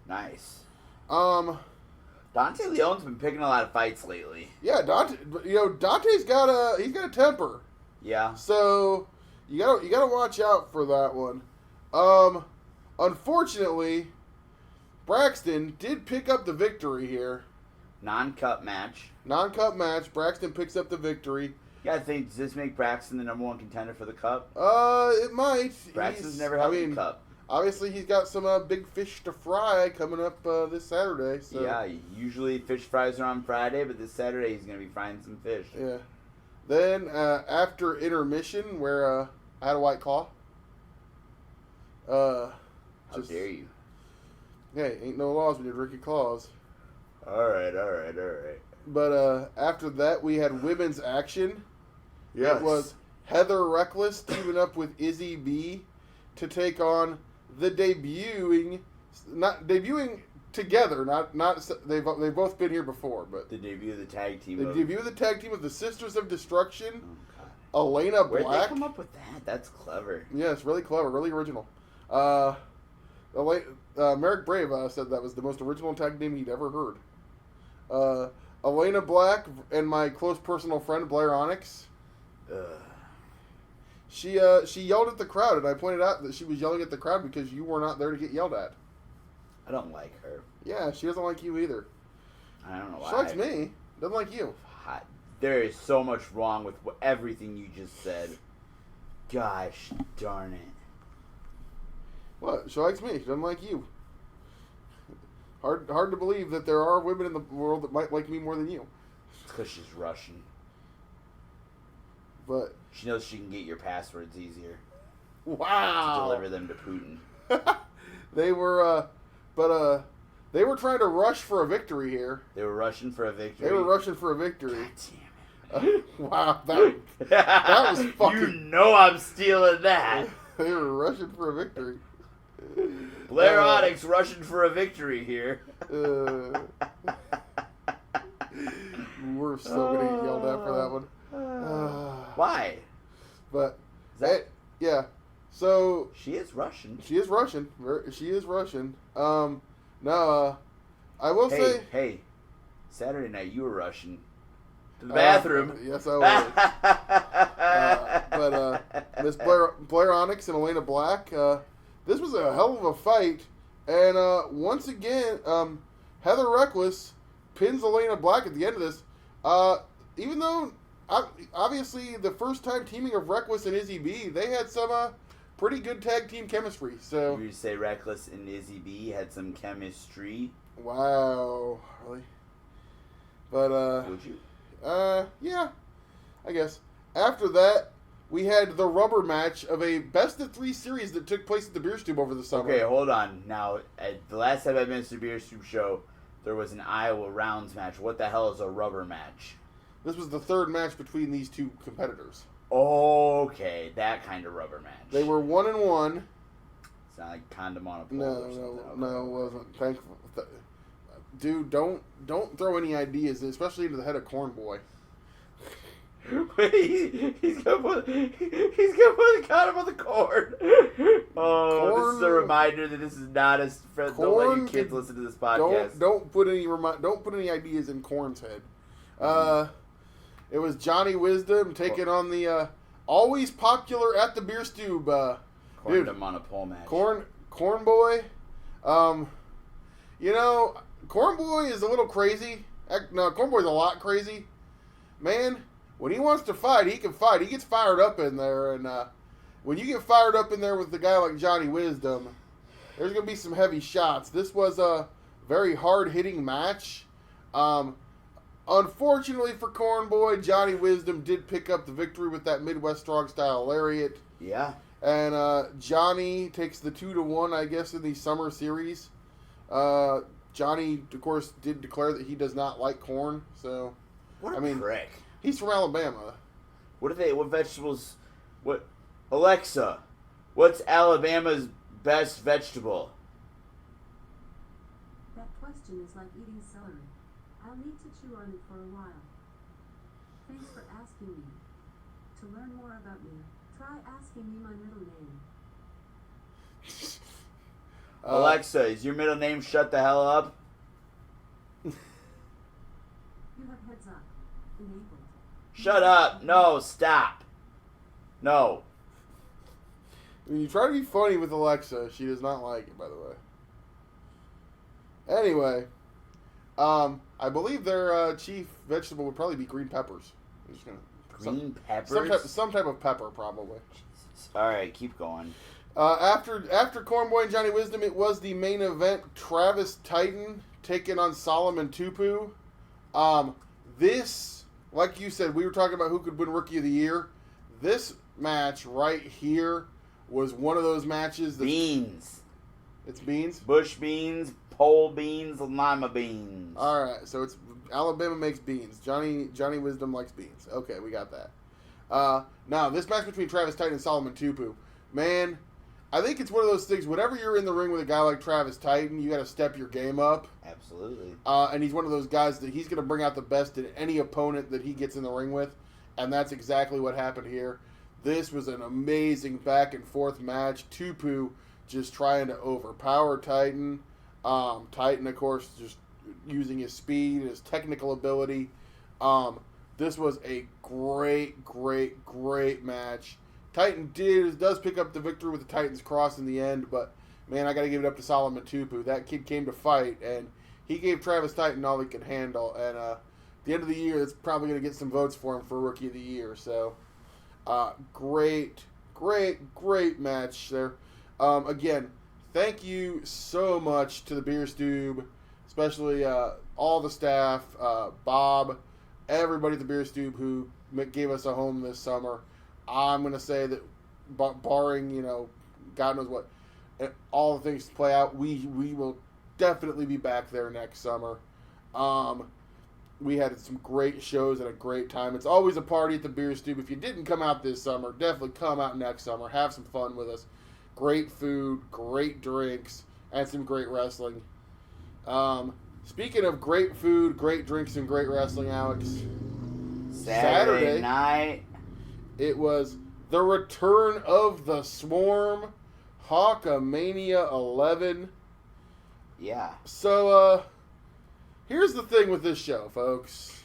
Nice. Dante Leon's been picking a lot of fights lately. Yeah, Dante's got a temper. Yeah. So you gotta watch out for that one. Unfortunately, Braxton did pick up the victory here. Non-cup match. Braxton picks up the victory. Yeah, I think, does this make Braxton the number one contender for the cup? It might. Braxton's never held the cup. Obviously, he's got some big fish to fry coming up this Saturday. So. Yeah, usually fish fries are on Friday, but this Saturday he's going to be frying some fish. Yeah. Then, after intermission, where I had a White Claw. How dare you? Hey, ain't no laws when you're drinking claws. All right. But after that, we had women's action. Yes. It was Heather Reckless teaming up with Izzy B to take on the debuting together. Not they've both been here before, but the debut of the tag team. Debut of the tag team of the Sisters of Destruction. Oh, God. Elena Black. Where'd they come up with that? That's clever. Yeah, it's really clever, really original. Merrick Brave said that was the most original tag name he'd ever heard. Elena Black and my close personal friend Blair Onyx. She yelled at the crowd, and I pointed out that she was yelling at the crowd because you were not there to get yelled at. I don't like her. Yeah, she doesn't like you either. I don't know why. She likes me. Doesn't like you. There is so much wrong with everything you just said. Gosh darn it. What? She likes me. She doesn't like you. Hard to believe that there are women in the world that might like me more than you. It's because she's Russian. But she knows she can get your passwords easier. Wow. To deliver them to Putin. They were trying to rush for a victory here. They were rushing for a victory. God damn it. Wow, that was fucking... You know I'm stealing that. They were rushing for a victory. Blair Onyx rushing for a victory here. We're so going to get yelled at for that one. Why? But, yeah. So... She is Russian. She is Russian. No, I will say... Hey, Saturday night you were Russian. To the bathroom. Yes, I was. But Miss Blair Onyx and Elena Black, this was a hell of a fight. And once again, Heather Reckless pins Elena Black at the end of this. Even though, obviously, the first time teaming of Reckless and Izzy B, they had some pretty good tag team chemistry. So you say Reckless and Izzy B had some chemistry? Wow, really? But would you? Yeah, I guess. After that, we had the rubber match of a best-of-3 series that took place at the Beer Stube over the summer. Okay, hold on. Now, the last time I've been to the Beer Stube show, there was an Iowa Rounds match. What the hell is a rubber match? This was the third match between these two competitors. Okay, that kind of rubber match. They were 1-1. It's not like condom on a pole No, or something. no, it wasn't. Thankful. Dude, don't throw any ideas, especially into the head of Corn Boy. Wait, he's gonna put the condom on the corn. Oh, Corn, this is a reminder that this is not as. Don't let your kids listen to this podcast. Don't put any ideas in Corn's head. It was Johnny Wisdom taking on the always popular at the beer stube. Corndom on a pole match. Corn Boy. Corn Boy is a little crazy. No, Corn Boy's a lot crazy. Man, when he wants to fight, he can fight. He gets fired up in there, and when you get fired up in there with a guy like Johnny Wisdom, there's going to be some heavy shots. This was a very hard-hitting match. Unfortunately for Corn Boy, Johnny Wisdom did pick up the victory with that Midwest Strong-style lariat. Yeah. And Johnny takes the 2-1, I guess, in the summer series. Johnny, of course, did declare that he does not like corn. So, what a prick. He's from Alabama. What vegetables? What? Alexa, what's Alabama's best vegetable? That question is like eating celery. I'll need to chew on it for a while. Thanks for asking me. To learn more about me, try asking me my middle name. Alexa, is your middle name Shut the Hell Up? You have heads up. Enabled. Shut up. No, stop. No. When you try to be funny with Alexa, she does not like it, by the way. Anyway, I believe their chief vegetable would probably be green peppers. I'm just gonna, peppers? Some type of pepper, probably. All right, keep going. After Corn Boy and Johnny Wisdom, it was the main event. Travis Titan taking on Solomon Tupu. This, like you said, we were talking about who could win Rookie of the Year. This match right here was one of those matches. Beans. It's beans? Bush beans, pole beans, lima beans. All right, so it's Alabama makes beans. Johnny Wisdom likes beans. Okay, we got that. Now, this match between Travis Titan and Solomon Tupu. Man, I think it's one of those things, whenever you're in the ring with a guy like Travis Titan, you got to step your game up. Absolutely. And he's one of those guys that he's going to bring out the best in any opponent that he gets in the ring with, and that's exactly what happened here. This was an amazing back-and-forth match. Tupu just trying to overpower Titan. Titan, of course, just using his speed and his technical ability. This was a great, great, great match. Titan does pick up the victory with the Titan's Cross in the end, but, man, I got to give it up to Solomon Tupu. That kid came to fight, and he gave Travis Titan all he could handle. And at the end of the year, it's probably going to get some votes for him for Rookie of the Year. So, great, great, great match there. Again, thank you so much to the Beer Stube, especially all the staff, Bob, everybody at the Beer Stube who gave us a home this summer. I'm going to say that barring, God knows what, all the things to play out, we will definitely be back there next summer. We had some great shows and a great time. It's always a party at the Beer Stube. If you didn't come out this summer, definitely come out next summer. Have some fun with us. Great food, great drinks, and some great wrestling. Speaking of great food, great drinks, and great wrestling, Alex. Saturday night. It was the return of the Swarm, Hawkamania 11. Yeah. So, here's the thing with this show, folks.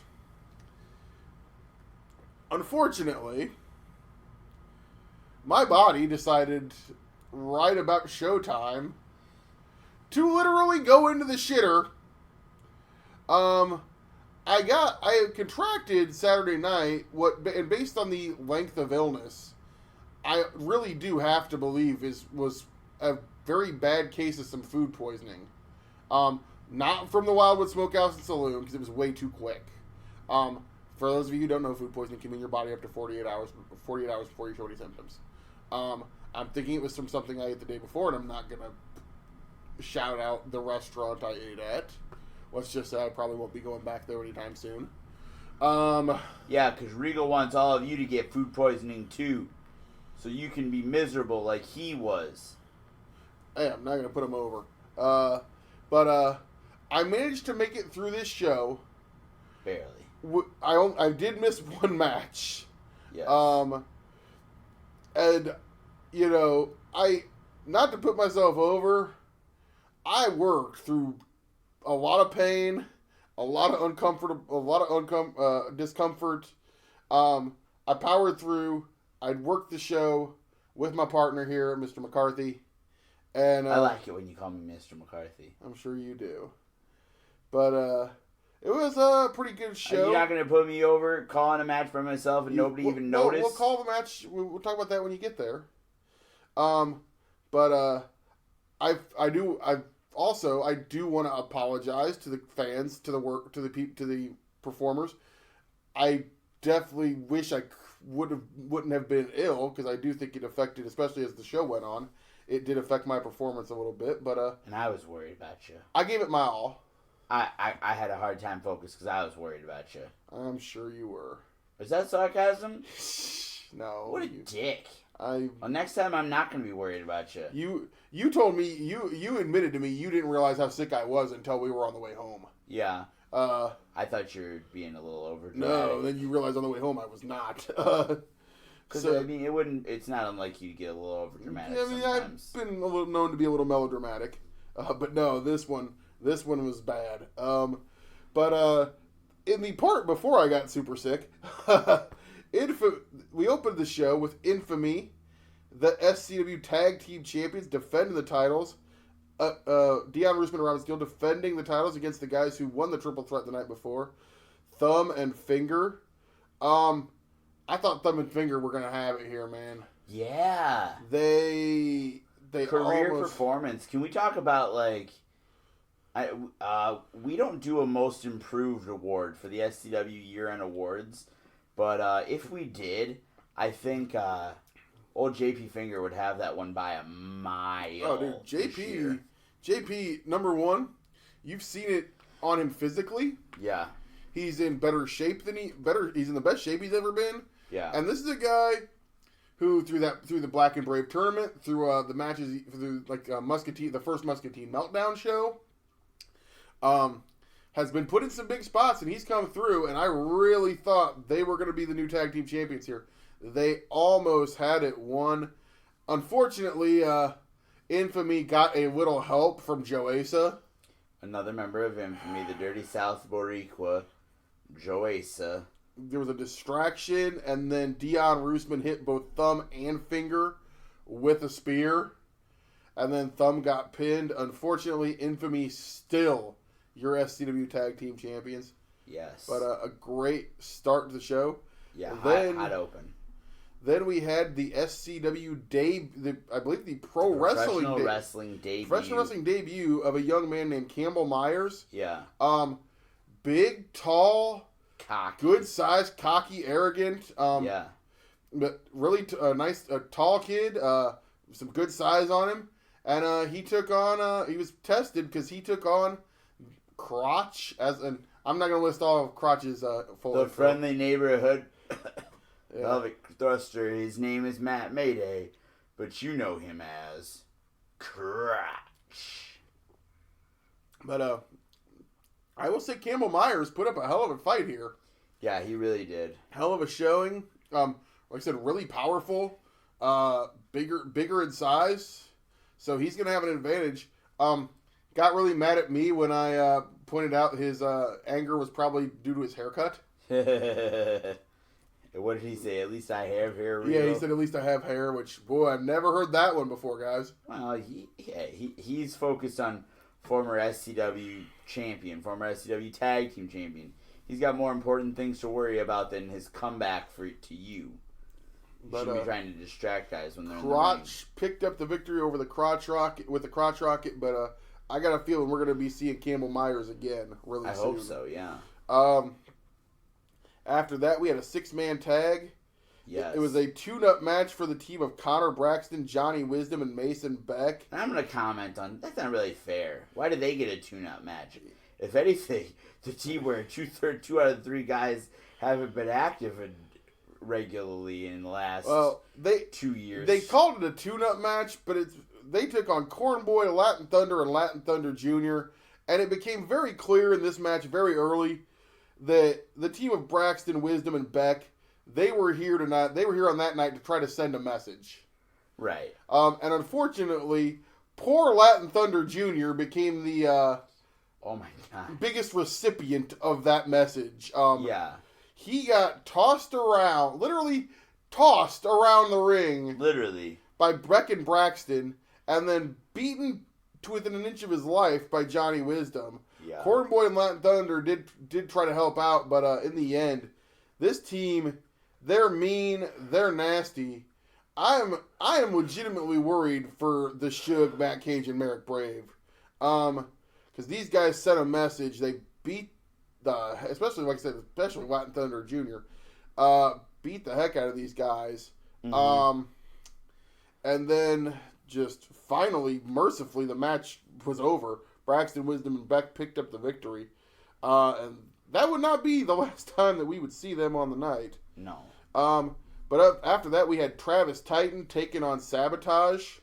Unfortunately, my body decided right about showtime to literally go into the shitter. I contracted Saturday night, and based on the length of illness, I really do have to believe was a very bad case of some food poisoning. Not from the Wildwood Smokehouse and Saloon, because it was way too quick. For those of you who don't know, food poisoning can be in your body up to 48 hours before you show any symptoms. I'm thinking it was from something I ate the day before, and I'm not going to shout out the restaurant I ate at. Let's just say I probably won't be going back there anytime soon. Yeah, because Regal wants all of you to get food poisoning too, so you can be miserable like he was. Hey, I'm not going to put him over. But I managed to make it through this show. Barely. I did miss one match. Yes. And, you know, not to put myself over, I worked through a lot of pain, a lot of discomfort. I powered through. I'd worked the show with my partner here, Mr. McCarthy. And I like it when you call me Mr. McCarthy. I'm sure you do. But it was a pretty good show. You're not going to put me over calling a match for myself and nobody even noticed? We'll call the match. We'll talk about that when you get there. But I do want to apologize to the fans, to the performers. I definitely wish I wouldn't have been ill, because I do think it affected, especially as the show went on. It did affect my performance a little bit, but and I was worried about you. I gave it my all. I had a hard time focused because I was worried about you. I'm sure you were. Is that sarcasm? No. What a dick. Well, next time I'm not going to be worried about you. You told me, you admitted to me you didn't realize how sick I was until we were on the way home. Yeah. I thought you were being a little overdramatic. No, then you realized on the way home I was not. Because, so, I mean, it's not unlike you to get a little overdramatic sometimes. I've been known to be a little melodramatic. But no, this one was bad. But in the part before I got super sick, we opened the show with Infamy, the SCW Tag Team Champions, defending the titles. Dion Roosman and Robin Steele defending the titles against the guys who won the Triple Threat the night before, Thumb and Finger. I thought Thumb and Finger were gonna have it here, man. Yeah. They career performance. Can we talk about we don't do a most improved award for the SCW year-end awards, but if we did, I think old JP Finger would have that one by a mile. Oh, dude, JP, number one, you've seen it on him physically. Yeah. He's in better shape he's in the best shape he's ever been. Yeah. And this is a guy who through the Black and Brave tournament, through the matches, through the first Muscatine Meltdown show, has been put in some big spots, and he's come through, and I really thought they were going to be the new tag team champions here. They almost had it won. Unfortunately, Infamy got a little help from Joesa. Another member of Infamy, the Dirty South Boricua, Joesa. There was a distraction, and then Dion Roosman hit both Thumb and Finger with a spear. And then Thumb got pinned. Unfortunately, Infamy still your SCW Tag Team Champions. Yes. But a great start to the show. Yeah, hot open. Then we had the SCW I believe the Professional Wrestling debut of a young man named Campbell Myers. Yeah. Big, tall, cocky. Good size, cocky, arrogant. Yeah. But really nice, tall kid. Some good size on him. And he took on, he was tested because he took on Crotch I'm not going to list all of Crotch's full The info. friendly neighborhood Yeah. pelvic thruster. His name is Matt Mayday, but you know him as Crotch. But I will say Campbell Myers put up a hell of a fight here. Yeah, he really did. Hell of a showing. Like I said, really powerful. Bigger in size. So he's going to have an advantage. Got really mad at me when I pointed out his anger was probably due to his haircut. What did he say? At least I have hair. Regal? Yeah, he said at least I have hair, which, boy, I've never heard that one before, guys. Well, he's focused on former SCW champion, former SCW tag team champion. He's got more important things to worry about than his comeback to you. You shouldn't be trying to distract guys when they're Crotch picked up the victory over the Crotch Rocket with the Crotch Rocket, but I got a feeling we're going to be seeing Campbell Myers again really soon. I hope so, yeah. After that, we had a 6-man tag. Yes. It was a tune-up match for the team of Connor Braxton, Johnny Wisdom, and Mason Beck. And I'm going to comment on, that's not really fair. Why did they get a tune-up match? If anything, the team where 2 out of the 3 guys haven't been active regularly in the last 2 years. They called it a tune-up match, but they took on Corn Boy, Latin Thunder, and Latin Thunder Jr., and it became very clear in this match very early that the team of Braxton, Wisdom, and Beck, they were here tonight. They were here on that night to try to send a message. Right. And unfortunately, poor Latin Thunder Jr. became the oh my God. biggest recipient of that message. Yeah. He got tossed around, literally tossed around the ring. Literally. By Beck and Braxton, and then beaten to within an inch of his life by Johnny Wisdom. Yeah. Corn Boy and Latin Thunder did try to help out, but in the end, this team, they're mean, they're nasty. I am legitimately worried for the Suge, Matt Cage, and Merrick Brave. Because these guys sent a message. They beat especially, like I said, especially Latin Thunder Jr., beat the heck out of these guys. Mm-hmm. And then just finally, mercifully, the match was over. Braxton, Wisdom, and Beck picked up the victory. And that would not be the last time that we would see them on the night. No. But after that, we had Travis Titan taking on Sabotage.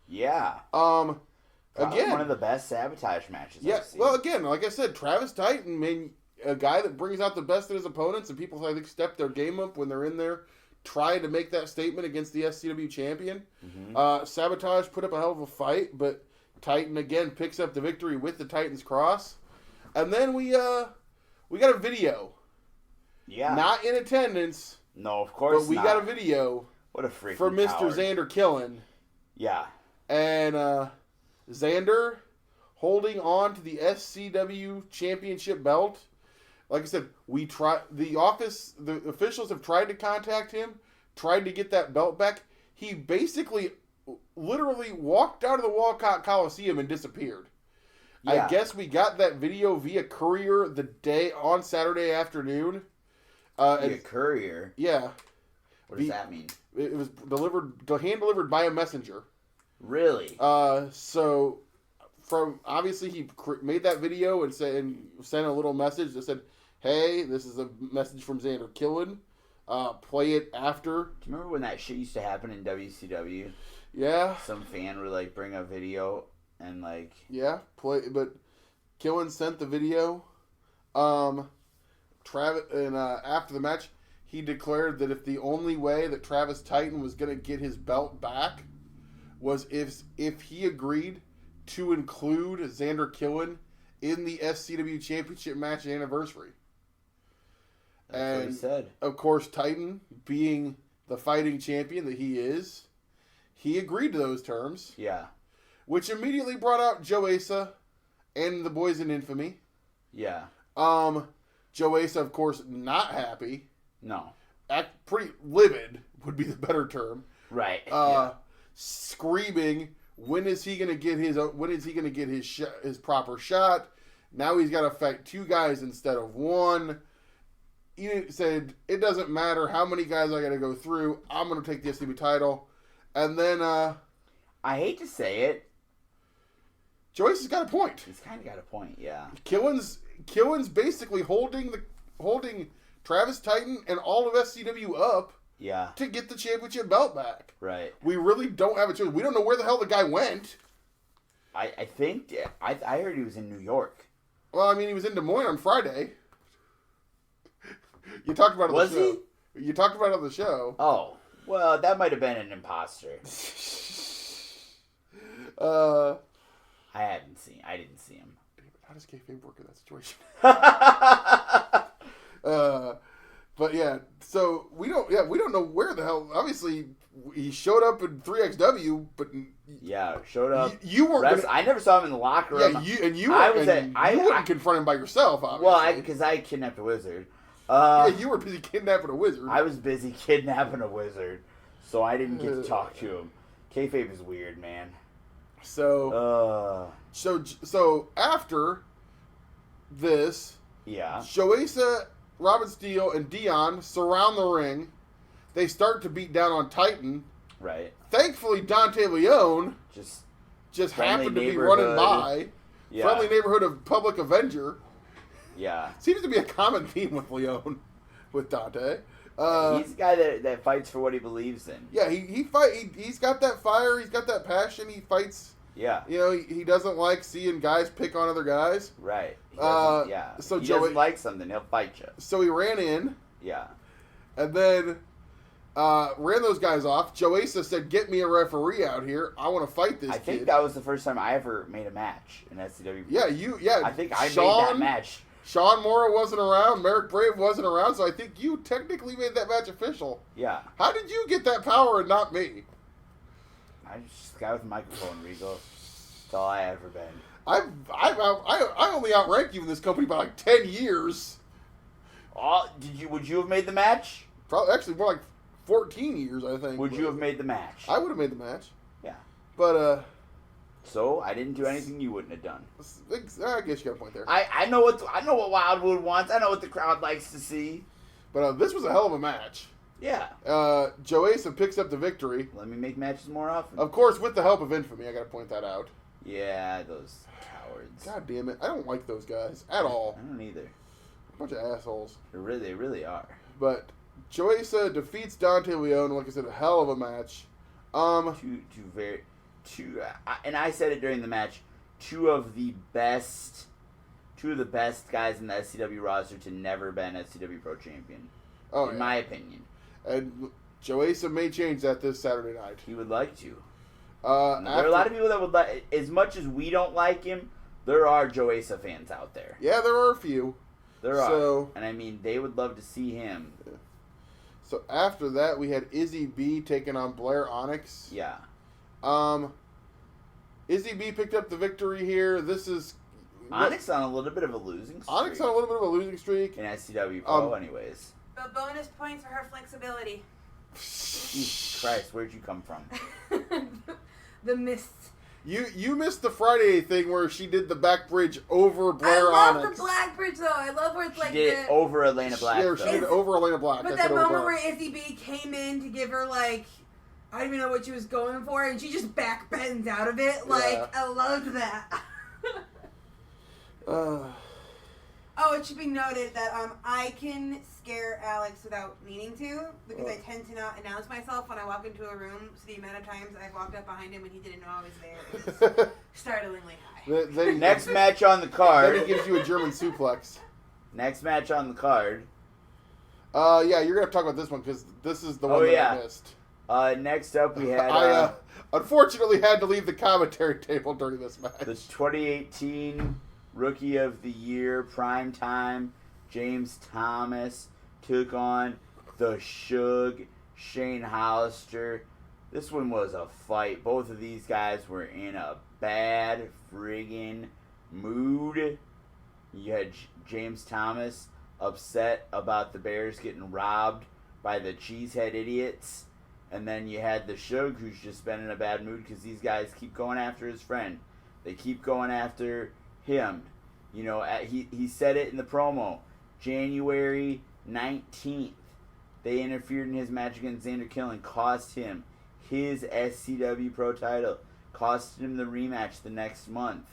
Yeah. Again, one of the best Sabotage matches yeah, I've seen. well, again, like I said, Travis Titan, man, a guy that brings out the best in his opponents, and people, I think, step their game up when they're in there trying to make that statement against the SCW champion. Mm-hmm. Sabotage put up a hell of a fight, but Titan, again, picks up the victory with the Titan's Cross. And then we got a video. Yeah. Not in attendance. No, of course but we got a video. What a freaking for Mr. coward. Xander Killen. Yeah. And Xander holding on to the SCW championship belt. Like I said, the officials have tried to contact him, tried to get that belt back. He basically, literally walked out of the Walcott Coliseum and disappeared. Yeah. I guess we got that video via courier on Saturday afternoon. Via courier? Yeah. What does that mean? It was hand delivered by a messenger. Really? So obviously he made that video and sent a little message that said, "Hey, this is a message from Xander Killen. Play it after." Do you remember when that shit used to happen in WCW? Yeah. Some fan would bring a video and yeah, play. But Killen sent the video. Travis and after the match, he declared that if the only way that Travis Titan was going to get his belt back was if he agreed to include Xander Killen in the SCW Championship match anniversary. That's what he said. Of course, Titan, being the fighting champion that he is, he agreed to those terms. Yeah. Which immediately brought out Joe Asa and the Boys in Infamy. Yeah. Joe Asa, of course, not happy. No. Pretty livid would be the better term. Right. Screaming, when is he going to get his proper shot? Now he's got to fight two guys instead of one. He said, it doesn't matter how many guys I got to go through. I'm going to take the SCW title. And then I hate to say it, Joyce has got a point. He's kind of got a point, yeah. Killen's basically holding Travis Titan and all of SCW up. Yeah. To get the championship belt back. Right. We really don't have a choice. We don't know where the hell the guy went. I think I heard he was in New York. Well, I mean, he was in Des Moines on Friday. You talked about it on the show. You talked about it on the show. Oh. Well, that might have been an imposter. I didn't see him. How does kayfabe work in that situation? But yeah, so we don't know where the hell. Obviously, he showed up in 3XW, but yeah, showed up. You weren't. I never saw him in the locker room. Yeah, you wouldn't confront him by yourself. Obviously. Well, because I kidnapped a wizard. You were busy kidnapping a wizard. I was busy kidnapping a wizard, so I didn't get to talk to him. Kayfabe is weird, man. So after this, yeah, Joesa, Robin Steele, and Dion surround the ring. They start to beat down on Titan. Right. Thankfully, Dante Leone just happened to be running by. Yeah. Friendly neighborhood of Public Avenger. Yeah. Seems to be a common theme with Leone, with Dante. He's a guy that fights for what he believes in. Yeah, he's got that fire. He's got that passion. He fights. Yeah. You know, he doesn't like seeing guys pick on other guys. Right. He doesn't, So he doesn't like something, he'll fight you. So he ran in. Yeah. And then ran those guys off. Joe Asa said, "Get me a referee out here. I want to fight this kid." I think that was the first time I ever made a match in SCW. Yeah, I think I made that match. Sean Morrow wasn't around. Merrick Brave wasn't around, so I think you technically made that match official. Yeah. How did you get that power and not me? I just got with a microphone, Regal. That's all I ever been. I only outrank you in this company by like 10 years. Oh, would you have made the match? Probably actually more like 14 years, I think. Would you have made the match? I would have made the match. Yeah. But so I didn't do anything you wouldn't have done. I guess you got a point there. I know what Wildwood wants. I know what the crowd likes to see. But this was a hell of a match. Yeah. Joe Asa picks up the victory. Let me make matches more often. Of course, with the help of Infamy. I got to point that out. Yeah, those cowards. God damn it! I don't like those guys at all. I don't either. A bunch of assholes. They really are. But Joe Asa defeats Dante Leone. Like I said, a hell of a match. And I said it during the match. Two of the best guys in the SCW roster to never been SCW Pro Champion. In my opinion. And Joe Asa may change that this Saturday night. He would like to. There are a lot of people that would like. As much as we don't like him, there are Joe Asa fans out there. Yeah, there are a few. There are. And I mean, they would love to see him. Yeah. So after that, we had Izzy B taking on Blair Onyx. Yeah. Izzy B picked up the victory here. This is Onyx on a little bit of a losing streak. Onyx on a little bit of a losing streak. In SCWPro, anyways. But bonus points for her flexibility. Jesus Christ, where'd you come from? The mist. You missed the Friday thing where she did the back bridge over Blair Onyx. I love Onyx. the black bridge though. I love where it's like she did it over Elena Black. Yeah, she did it over Elena Black. But that moment where Izzy B came in to give her like, I don't even know what she was going for, and she just back bends out of it. Like, I loved that. Oh, it should be noted that I can scare Alex without meaning to, because I tend to not announce myself when I walk into a room. So the amount of times I've walked up behind him when he didn't know I was there is startlingly high. Next match on the card. Then he gives you a German suplex. Next match on the card. Yeah, you're going to have to talk about this one, because this is the one that I missed. Next up we had... I unfortunately had to leave the commentary table during this match. The 2018... Rookie of the Year, prime time, James Thomas took on the Shug, Shane Hollister. This one was a fight. Both of these guys were in a bad friggin' mood. You had James Thomas upset about the Bears getting robbed by the Cheesehead idiots. And then you had the Shug, who's just been in a bad mood because these guys keep going after his friend. They keep going after him. You know, he said it in the promo. January 19th, they interfered in his match against Xander Killen, cost him his SCW Pro title, cost him the rematch the next month.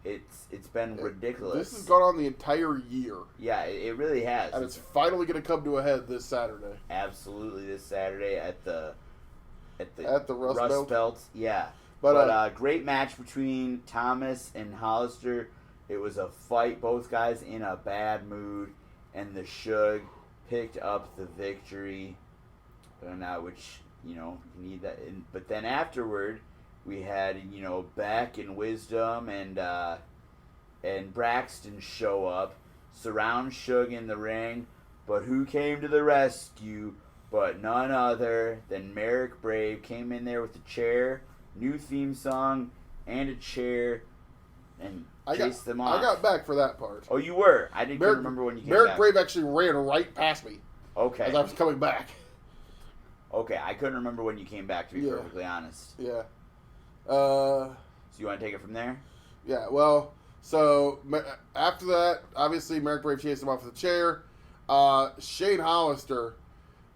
It's been ridiculous. This has gone on the entire year. Yeah, it really has. And it's finally going to come to a head this Saturday. Absolutely, this Saturday at the Rust Belt. Yeah. But great match between Thomas and Hollister. It was a fight, both guys in a bad mood, and the Shug picked up the victory. Which, you need that. But then afterward, we had, Beck and Wisdom and Braxton show up, surround Shug in the ring. But who came to the rescue but none other than Merrick Brave? Came in there with a chair, new theme song, and a chair, and chased them off. I got back for that part. Oh, you were? I didn't remember when you came back. Merrick Brave actually ran right past me. Okay. As I was coming back. Okay, I couldn't remember when you came back, to be perfectly honest. Yeah. So you want to take it from there? Yeah, well, so after that, obviously Merrick Brave chased him off with a chair. Shane Hollister,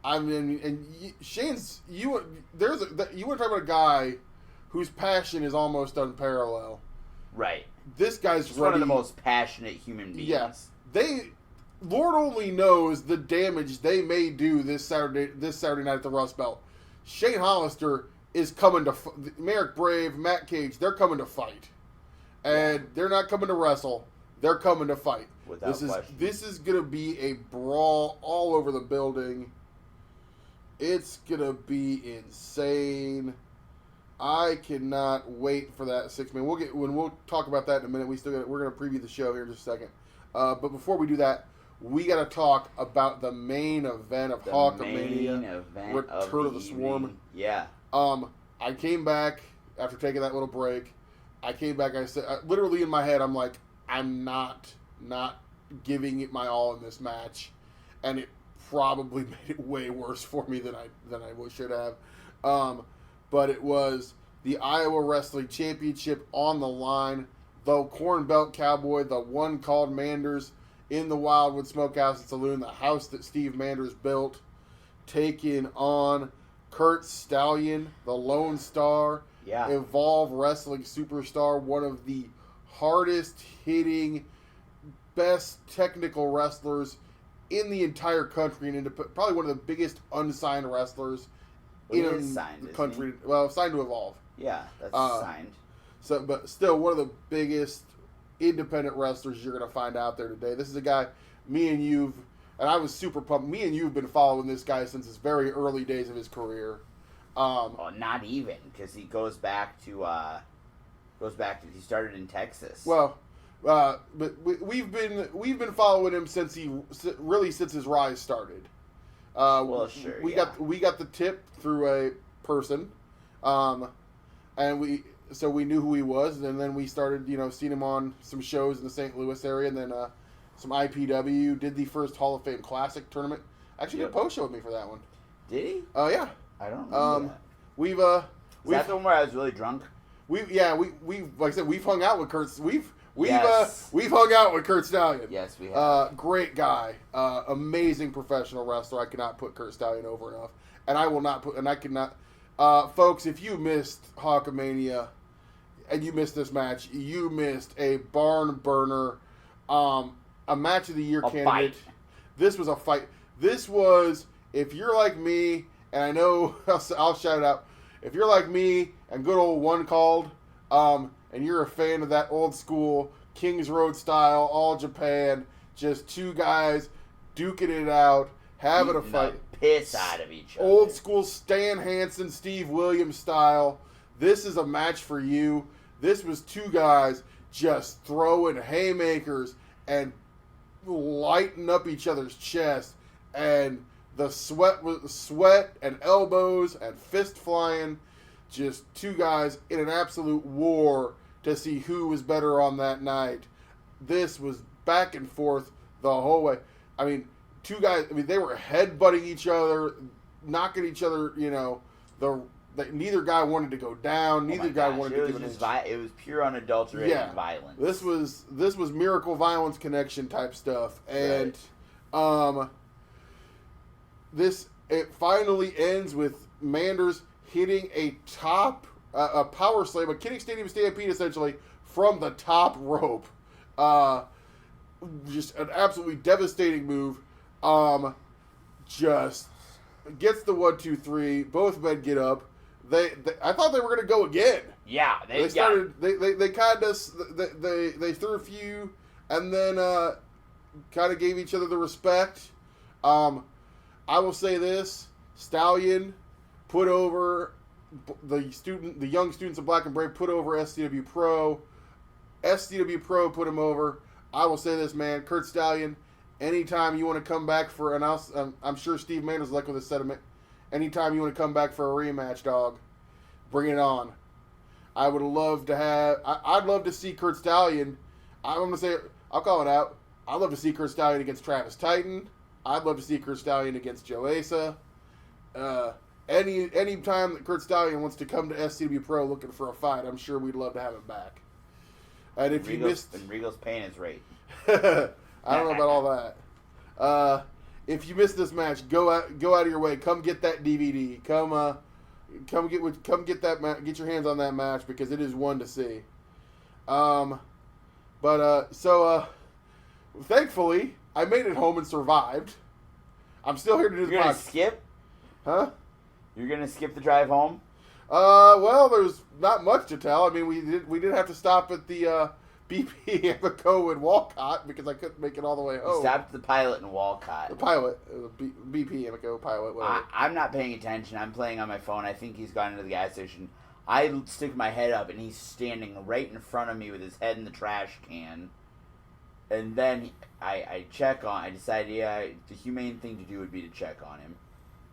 I mean, and Shane's, you want to talk about a guy whose passion is almost unparalleled. Right. This guy's one of the most passionate human beings. Yeah. Lord only knows the damage they may do this Saturday night at the Rust Belt. Shane Hollister is coming to Merrick Brave, Matt Cage. They're coming to fight, and they're not coming to wrestle. They're coming to fight. Without question. This is gonna be a brawl all over the building. It's gonna be insane. I cannot wait for that 6-man. We'll talk about that in a minute. We're gonna preview the show here in just a second. But before we do that, we gotta talk about the main event of Hawkamania, Return of the Swarm. Yeah. I came back after taking that little break. I said, literally in my head, I'm like, I'm not giving it my all in this match, and it probably made it way worse for me than I should have. But it was the Iowa Wrestling Championship on the line. The Corn Belt Cowboy, the one called Manders, in the Wildwood Smokehouse and Saloon, the house that Steve Manders built, taking on Kurt Stallion, the Lone Star, Evolve Wrestling superstar, one of the hardest hitting, best technical wrestlers in the entire country, and probably one of the biggest unsigned wrestlers in the country. Well, signed to Evolve. Yeah, that's signed. So, but still, one of the biggest independent wrestlers you're going to find out there today. This is a guy, and I was super pumped. Me and you have been following this guy since his very early days of his career. Not even, because he goes back to he started in Texas. Well, but we've been following him since his rise started. Sure. We got the tip through a person, and we knew who he was, and then we started seeing him on some shows in the St. Louis area, and then some IPW. Did the first Hall of Fame Classic tournament. Actually, did a post show with me for that one. Did he? Yeah. I don't know. We've Is that the one where I was really drunk? We like I said, we've hung out with Kurt. We've hung out with Kurt Stallion. Yes, we have. Great guy, amazing professional wrestler. I cannot put Kurt Stallion over enough, and I will not put. And I cannot, folks. If you missed Hawkamania, and you missed this match, you missed a barn burner, a match of the year candidate. Fight. This was a fight. This was, if you're like me, and I know I'll shout it out. If you're like me and good old One Called, and you're a fan of that old school Kings Road style, all Japan, just two guys duking it out, having a fight, piss out of each other, old school Stan Hansen, Steve Williams style. This is a match for you. This was two guys just throwing haymakers and lighting up each other's chest, and the sweat and elbows and fist flying. Just two guys in an absolute war to see who was better on that night. This was back and forth the whole way. I mean, two guys, they were headbutting each other, knocking each other, neither guy wanted to go down. Neither guy wanted to give an inch. It was pure unadulterated violence. This was Miracle Violence Connection type stuff. And it finally ends with Manders hitting a power slam, a Kinnick Stadium Stampede essentially, from the top rope. Just an absolutely devastating move. Just gets the 1, 2, 3. Both men get up. I thought they were going to go again. Yeah, they started. They kind of they threw a few, and then kind of gave each other the respect. I will say this: Stallion put over the young students of Black and Brave, put over SCWPro. SCWPro put him over. I will say this, man, Kurt Stallion. Anytime you want to come back for I'm sure Steve Manders like with his sentiment. Anytime you want to come back for a rematch, dog, bring it on. I would love to have. I'd love to see Kurt Stallion. I'm gonna say I'll call it out. I'd love to see Kurt Stallion against Travis Titan. I'd love to see Kurt Stallion against Joe Asa. Any time that Kurt Stallion wants to come to SCWPro looking for a fight, I'm sure we'd love to have him back. And if you missed, and Regal's paying his rate. I don't know about all that. If you missed this match, go out of your way. Come get that DVD. Get your hands on that match because it is one to see. Thankfully, I made it home and survived. I'm still here to do the You're gonna podcast. skip? Huh? You're gonna skip the drive home? Well, there's not much to tell. I mean, we did have to stop at the BP Amico in Walcott because I couldn't make it all the way home. You stopped the pilot in Walcott. The pilot, BP Amico pilot. Whatever. I'm not paying attention. I'm playing on my phone. I think he's gone into the gas station. I stick my head up, and he's standing right in front of me with his head in the trash can. And then I check on. I decide, the humane thing to do would be to check on him.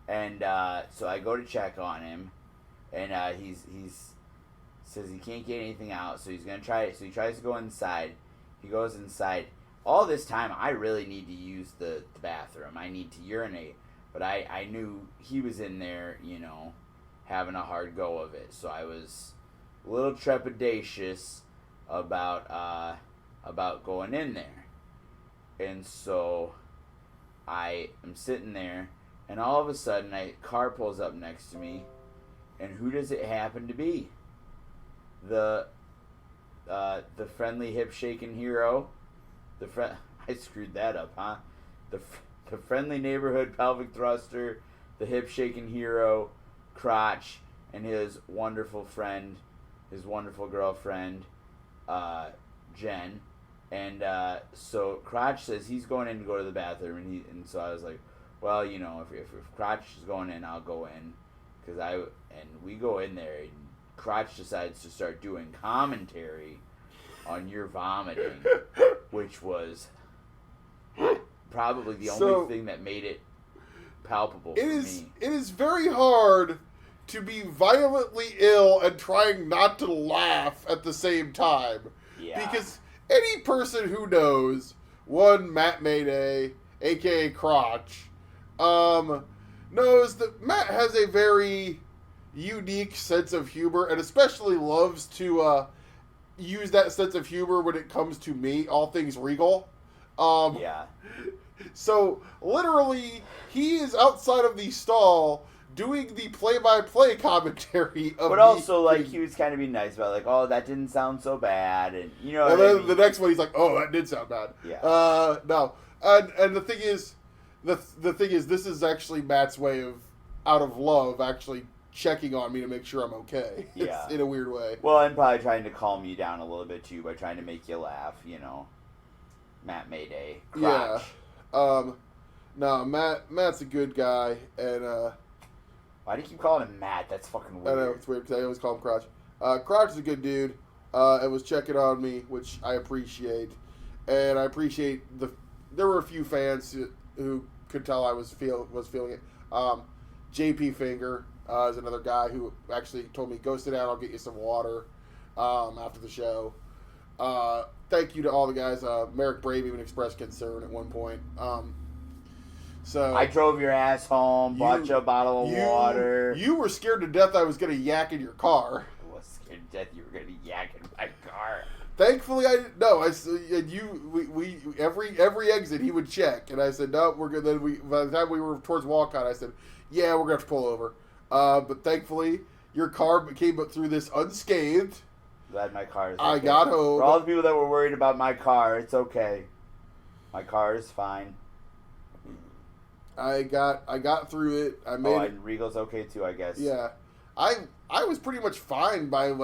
And so I go to check on him, and he's says he can't get anything out, so he's gonna try it. So he tries to go inside. He goes inside. All this time, I really need to use the bathroom. I need to urinate, but I knew he was in there, having a hard go of it. So I was a little trepidatious about going in there. And so I am sitting there, and all of a sudden a car pulls up next to me, and who does it happen to be? The friendly hip shaking hero, I screwed that up, huh? The friendly neighborhood pelvic thruster, the hip shaking hero, Crotch, and his wonderful friend, his wonderful girlfriend, Jen. And so Crotch says he's going in to go to the bathroom, and so I was like, well, if Crotch is going in, I'll go in, and we go in there, and Crotch decides to start doing commentary on your vomiting, which was probably the only thing that made it palpable for me. It is very hard to be violently ill and trying not to laugh at the same time. Yeah. Because any person who knows Matt Mayday, a.k.a. Crotch, knows that Matt has a very unique sense of humor and especially loves to use that sense of humor when it comes to me, all things Regal. Yeah. So, literally, he is outside of the stall doing the play-by-play commentary of But also, he was kind of being nice about, oh, that didn't sound so bad, and and then the next one, he's like, oh, that did sound bad. Yeah. No. And the thing is, this is actually Matt's way of, out of love, actually checking on me to make sure I'm okay. Yeah. It's in a weird way. Well, I'm probably trying to calm you down a little bit, too, by trying to make you laugh, Matt Mayday. Crotch. Yeah. No, Matt's a good guy, and why do you keep calling him Matt? That's fucking weird. I know, it's weird because I always call him Crotch. Crotch is a good dude, and was checking on me, which I appreciate. And I appreciate there were a few fans who could tell I was feeling it. JP Finger is another guy who actually told me, go sit down, I'll get you some water after the show. Thank you to all the guys. Merrick Brave even expressed concern at one point. So I drove your ass home, bought you a bottle of water. You were scared to death I was going to yak in your car. I was scared to death you were going to yak in my car. Thankfully, I didn't. No, we every exit he would check, and I said no, we're good. Then by the time we were towards Walcott, I said, yeah, we're gonna have to pull over. But thankfully, your car came through this unscathed. Glad my car is okay. I got home. For all the people that were worried about my car, it's okay. My car is fine. I got through it. I made it. And Regal's okay too, I guess. Yeah, I was pretty much fine by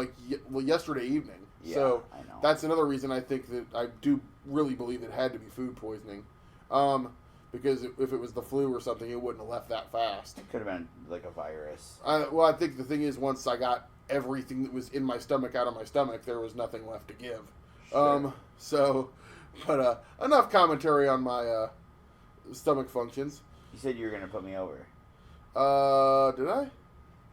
yesterday evening. Yeah, so I know. That's another reason I think that I do really believe it had to be food poisoning. Because if it was the flu or something, it wouldn't have left that fast. It could have been like a virus. I think the thing is, once I got everything that was in my stomach out of my stomach, there was nothing left to give. Sure. But enough commentary on my stomach functions. You said you were going to put me over. Did I?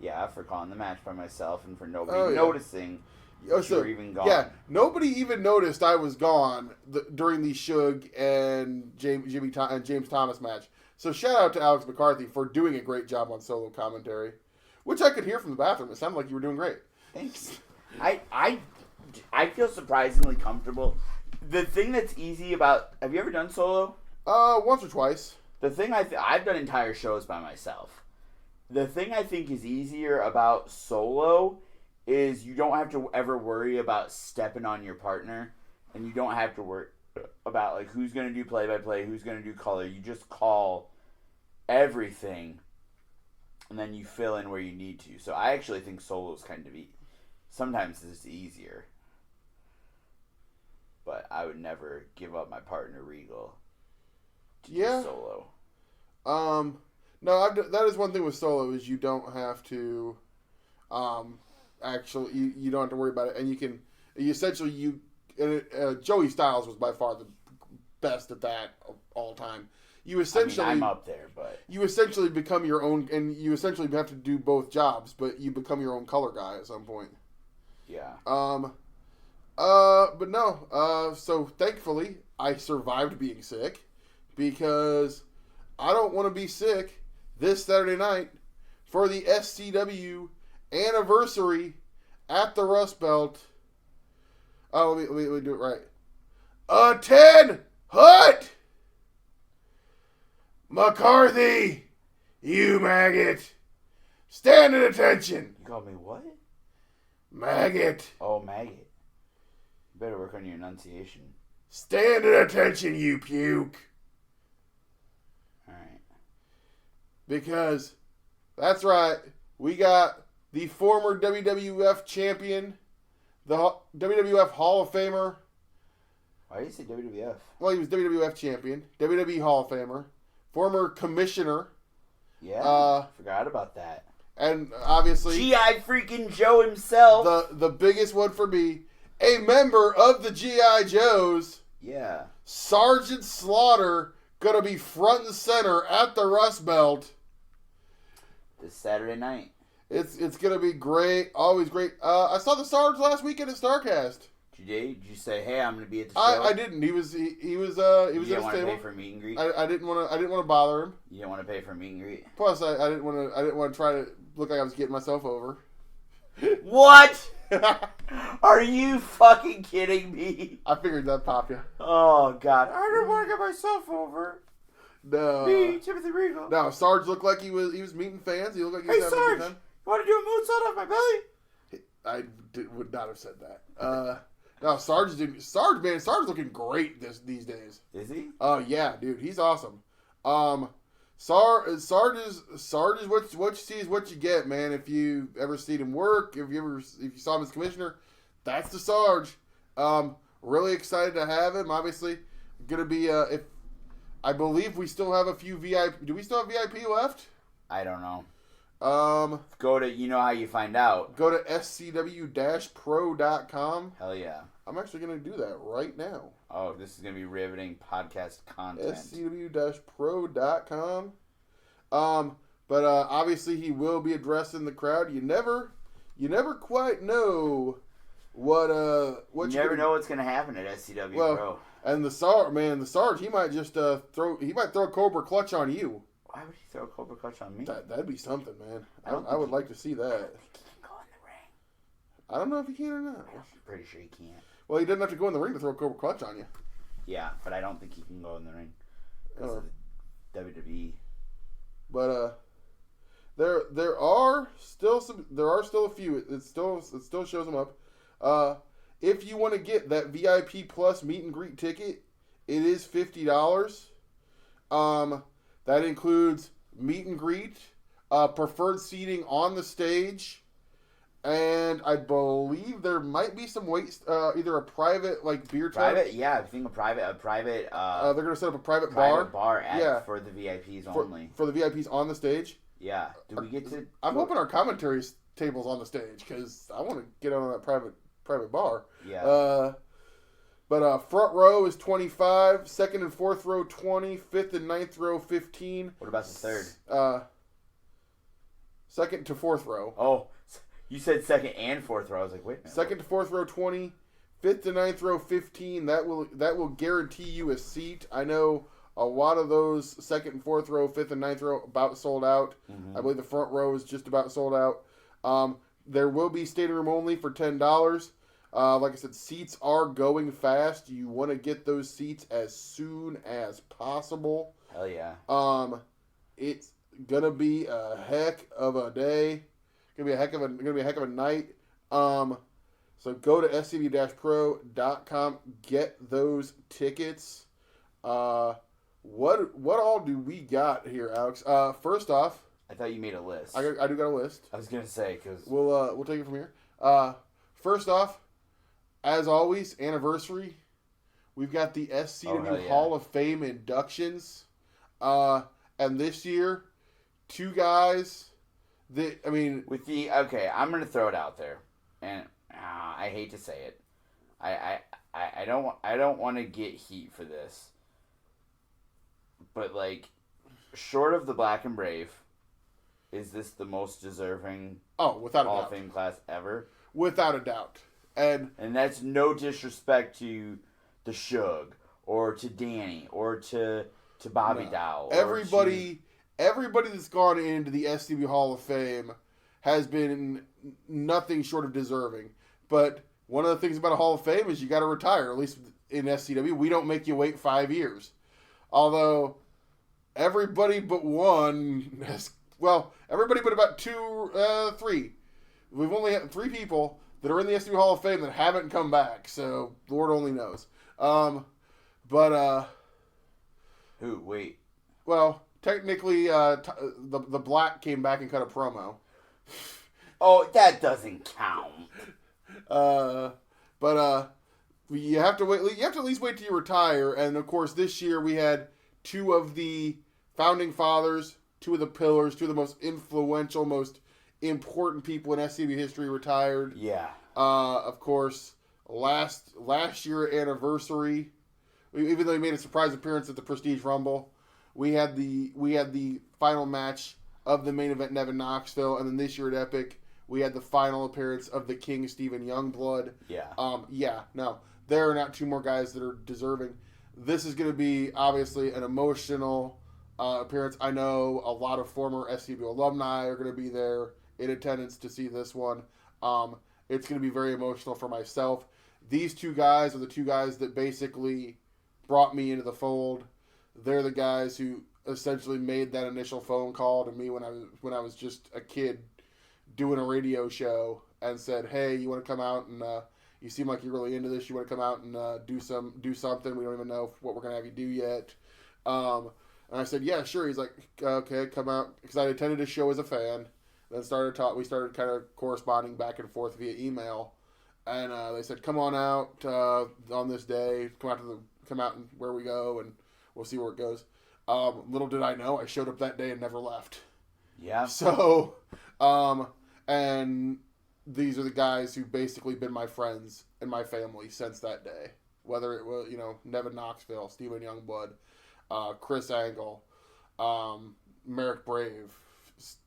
Yeah, for calling the match by myself and for nobody noticing that you were even gone. Yeah, nobody even noticed I was gone during the Suge and James Thomas match. So shout out to Alex McCarthy for doing a great job on solo commentary, which I could hear from the bathroom. It sounded like you were doing great. Thanks. I feel surprisingly comfortable. The thing that's easy about... Have you ever done solo? Once or twice. The thing I've done entire shows by myself. The thing I think is easier about solo is you don't have to ever worry about stepping on your partner, and you don't have to about like who's going to do play-by-play, who's going to do color. You just call everything, and then you fill in where you need to. So I actually think solo is kind of sometimes it's easier. But I would never give up my partner Regal to do solo. No, that is one thing with solo is you don't have to, actually, you don't have to worry about it, and Joey Styles was by far the best at that of all time. I'm up there, but you essentially become your own, and you essentially have to do both jobs, but you become your own color guy at some point. Yeah. But no. So thankfully, I survived being sick because I don't want to be sick this Saturday night for the SCW anniversary at the Rust Belt. Oh, let me do it right. Ted Hut McCarthy, you maggot, stand at attention. You called me what? Maggot. Oh, maggot. You better work on your enunciation. Stand at attention, you puke. Alright. Because, that's right, we got the former WWF champion, the WWF Hall of Famer. Why do you say WWF? Well, he was WWF champion, WWE Hall of Famer, former commissioner. Yeah, forgot about that. And obviously, G.I. freaking Joe himself. The biggest one for me, a member of the G.I. Joes. Yeah. Sergeant Slaughter gonna be front and center at the Rust Belt this Saturday night. It's gonna be great, always great. I saw the Sarge last weekend at StarCast. Did you say, hey, I'm gonna be at the show? I didn't. He was you at his didn't want to table. pay for a meet and greet? I didn't want to bother him. You didn't want to pay for a meet and greet? Plus, I didn't want to try to look like I was getting myself over. What? Are you fucking kidding me? I figured that'd pop you. Oh God, I didn't want to get myself over. No. Me, Timothy Regal. No, Sarge looked like he was meeting fans. He looked like he was having Sarge, a good time. You want to do a moonsault off my belly? Would not have said that. No, Sarge, Sarge's looking great these days. Is he? Oh yeah, dude, he's awesome. Sarge is what you see is what you get, man. If you ever seen him work, if you saw him as commissioner, that's the Sarge. Really excited to have him. Obviously, gonna be if I believe we still have a few VIP. Do we still have VIP left? I don't know. Go to, you know how you find out. Go to SCW-Pro.com. Hell yeah. I'm actually going to do that right now. Oh, this is going to be riveting podcast content. SCW-Pro.com. But obviously he will be addressing the crowd. You never quite know what you never know what's going to happen at SCW Pro. And the Sarge, he might just throw a Cobra Clutch on you. Why would he throw a Cobra Clutch on me? That'd be something, man. I would like to see that. I don't think he can go in the ring. I don't know if he can or not. I'm pretty sure he can't. Well, he doesn't have to go in the ring to throw a Cobra Clutch on you. Yeah, but I don't think he can go in the ring because of the WWE. But there are still a few. It still shows them up. If you want to get that VIP Plus meet and greet ticket, it is $50. That includes meet and greet, preferred seating on the stage, and I believe there might be some either a private beer tub. Private, yeah. I think a private. They're gonna set up a private bar for the VIPs only. For the VIPs on the stage. Yeah. Do we get to? I'm hoping our commentary table's on the stage because I want to get on that private bar. Yeah. But front row is $25, second and fourth row $20, fifth and ninth row $15. What about the third? Second to fourth row. Oh, you said second and fourth row. I was like, wait a minute. Second to fourth row $20, fifth to ninth row $15. That will guarantee you a seat. I know a lot of those second and fourth row, fifth and ninth row about sold out. Mm-hmm. I believe the front row is just about sold out. There will be standing room only for $10. Like I said, seats are going fast. You want to get those seats as soon as possible. Hell yeah. It's gonna be a heck of a day. Gonna be a heck of a night. So go to SCW-Pro.com, get those tickets. What all do we got here, Alex? First off, I thought you made a list. I do got a list. I was gonna say because we'll take it from here. First off, as always, anniversary. We've got the SCW Hall of Fame inductions, and this year, two guys that I'm gonna throw it out there, and I hate to say it, I don't want to get heat for this, but like, short of the Black and Brave. Is this the most deserving without a Hall doubt. of Fame class ever? Without a doubt. And that's no disrespect to the Shug or to Danny or to Bobby Dow. Everybody that's gone into the SCW Hall of Fame has been nothing short of deserving. But one of the things about a Hall of Fame is you got to retire. At least in SCW, we don't make you wait 5 years. Although everybody but one has... Well, everybody but about three. We've only had 3 people that are in the SCW Hall of Fame that haven't come back, so Lord only knows. Who? Wait. Well, technically, the Black came back and cut a promo. Oh, that doesn't count. You have to wait. You have to at least wait till you retire. And of course, this year we had 2 of the founding fathers. 2 of the pillars, 2 of the most influential, most important people in SCW history retired. Yeah. Of course, last year anniversary, even though he made a surprise appearance at the Prestige Rumble, we had the final match of the main event, Nevin Knoxville, and then this year at Epic, we had the final appearance of the King, Stephen Youngblood. Yeah. No, there are not 2 more guys that are deserving. This is going to be obviously an emotional appearance. I know a lot of former SCW alumni are going to be there in attendance to see this one. It's going to be very emotional for myself. These 2 guys are the 2 guys that basically brought me into the fold. They're the guys who essentially made that initial phone call to me when I was just a kid doing a radio show and said, "Hey, you want to come out and you seem like you're really into this. You want to come out and do something. We don't even know what we're going to have you do yet." And I said, "Yeah, sure." He's like, "Okay, come out," because I attended his show as a fan. Then we started kind of corresponding back and forth via email, and they said, "Come on out on this day. Come out and where we go, and we'll see where it goes." Little did I know, I showed up that day and never left. Yeah. So, and these are the guys who've basically been my friends and my family since that day. Whether it was Nevin Knoxville, Stephen Youngblood, Chris Angle, Merrick Brave,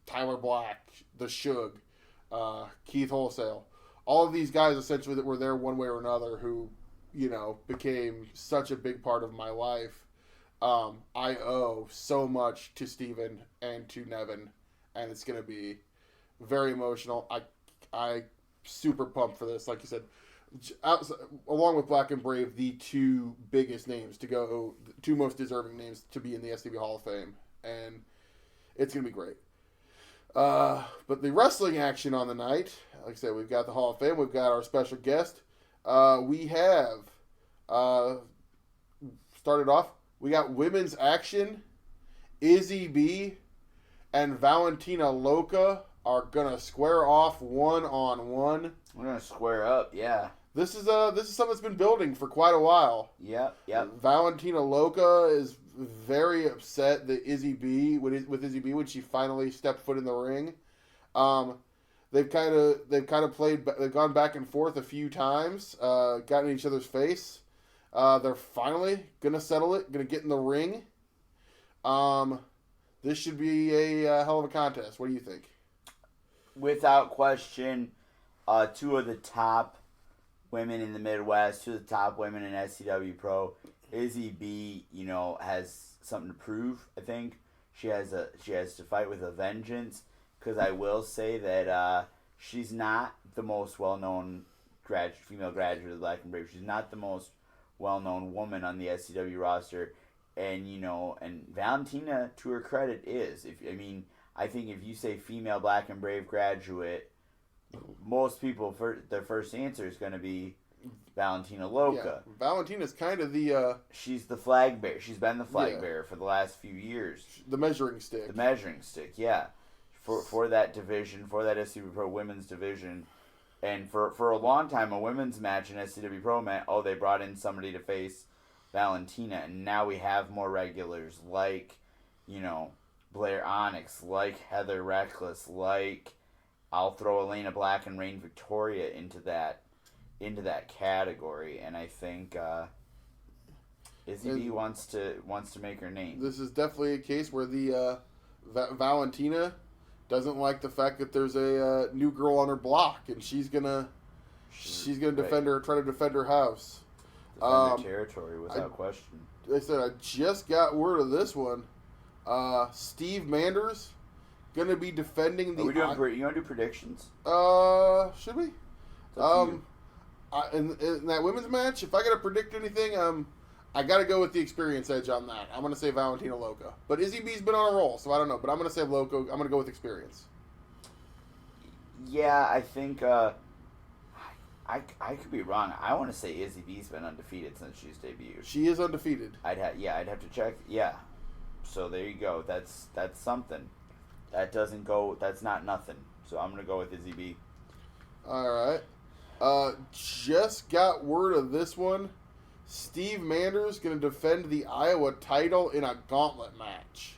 Tyler Black, The Shug, Keith Wholesale. All of these guys essentially that were there one way or another who, became such a big part of my life. I owe so much to Stephen and to Nevin, and it's going to be very emotional. I super pumped for this. Like you said, along with Black and Brave, the 2 biggest names to go, 2 most deserving names to be in the SCW Hall of Fame, and it's going to be great. But the wrestling action on the night, like I said, we've got the Hall of Fame, we've got our special guest. We have started off, we got women's action. Izzy B and Valentina Loca are going to square off 1-on-1. We're going to square up, yeah. This is something that's been building for quite a while. Yep. Valentina Loca is very upset that Izzy B when she finally stepped foot in the ring. They've gone back and forth a few times, gotten in each other's face. They're finally gonna settle it, gonna get in the ring. This should be a hell of a contest. What do you think? Without question, 2 of the top women in the Midwest, 2 of the top women in SCW Pro. Izzy B, has something to prove. I think she has to fight with a vengeance. Because I will say that she's not the most well-known female graduate of Black and Brave. She's not the most well-known woman on the SCW roster, and and Valentina, to her credit, is. I think if you say female Black and Brave graduate, most people, their first answer is going to be Valentina Loca. Yeah. Valentina's kind of the... she's the flag bearer. She's been the flag bearer for the last few years. The measuring stick. The measuring stick, yeah. For that division, for that SCWPro women's division. And for a long time, a women's match in SCWPro meant, they brought in somebody to face Valentina. And now we have more regulars like, Blair Onyx, like Heather Reckless, like I'll throw Elena Black and Rain Victoria into that category. And I think Izzy B wants to make her name. This is definitely a case where the Valentina doesn't like the fact that there's a new girl on her block, and she's gonna defend her, try to defend her house, defend her territory without question. I said I just got word of this one. Steve Manders gonna be defending the. Are we doing? You want to do predictions? Should we? In that women's match, if I gotta predict anything, I got to go with the experience edge on that. I'm going to say Valentina Loca. But Izzy B's been on a roll, so I don't know. But I'm going to say Loca. I'm going to go with experience. Yeah, I think I could be wrong. I want to say Izzy B's been undefeated since she's debuted. She is undefeated. I'd have to check. Yeah. So there you go. That's something. That doesn't go. That's not nothing. So I'm going to go with Izzy B. All right. Just got word of this one. Steve Manders going to defend the Iowa title in a gauntlet match.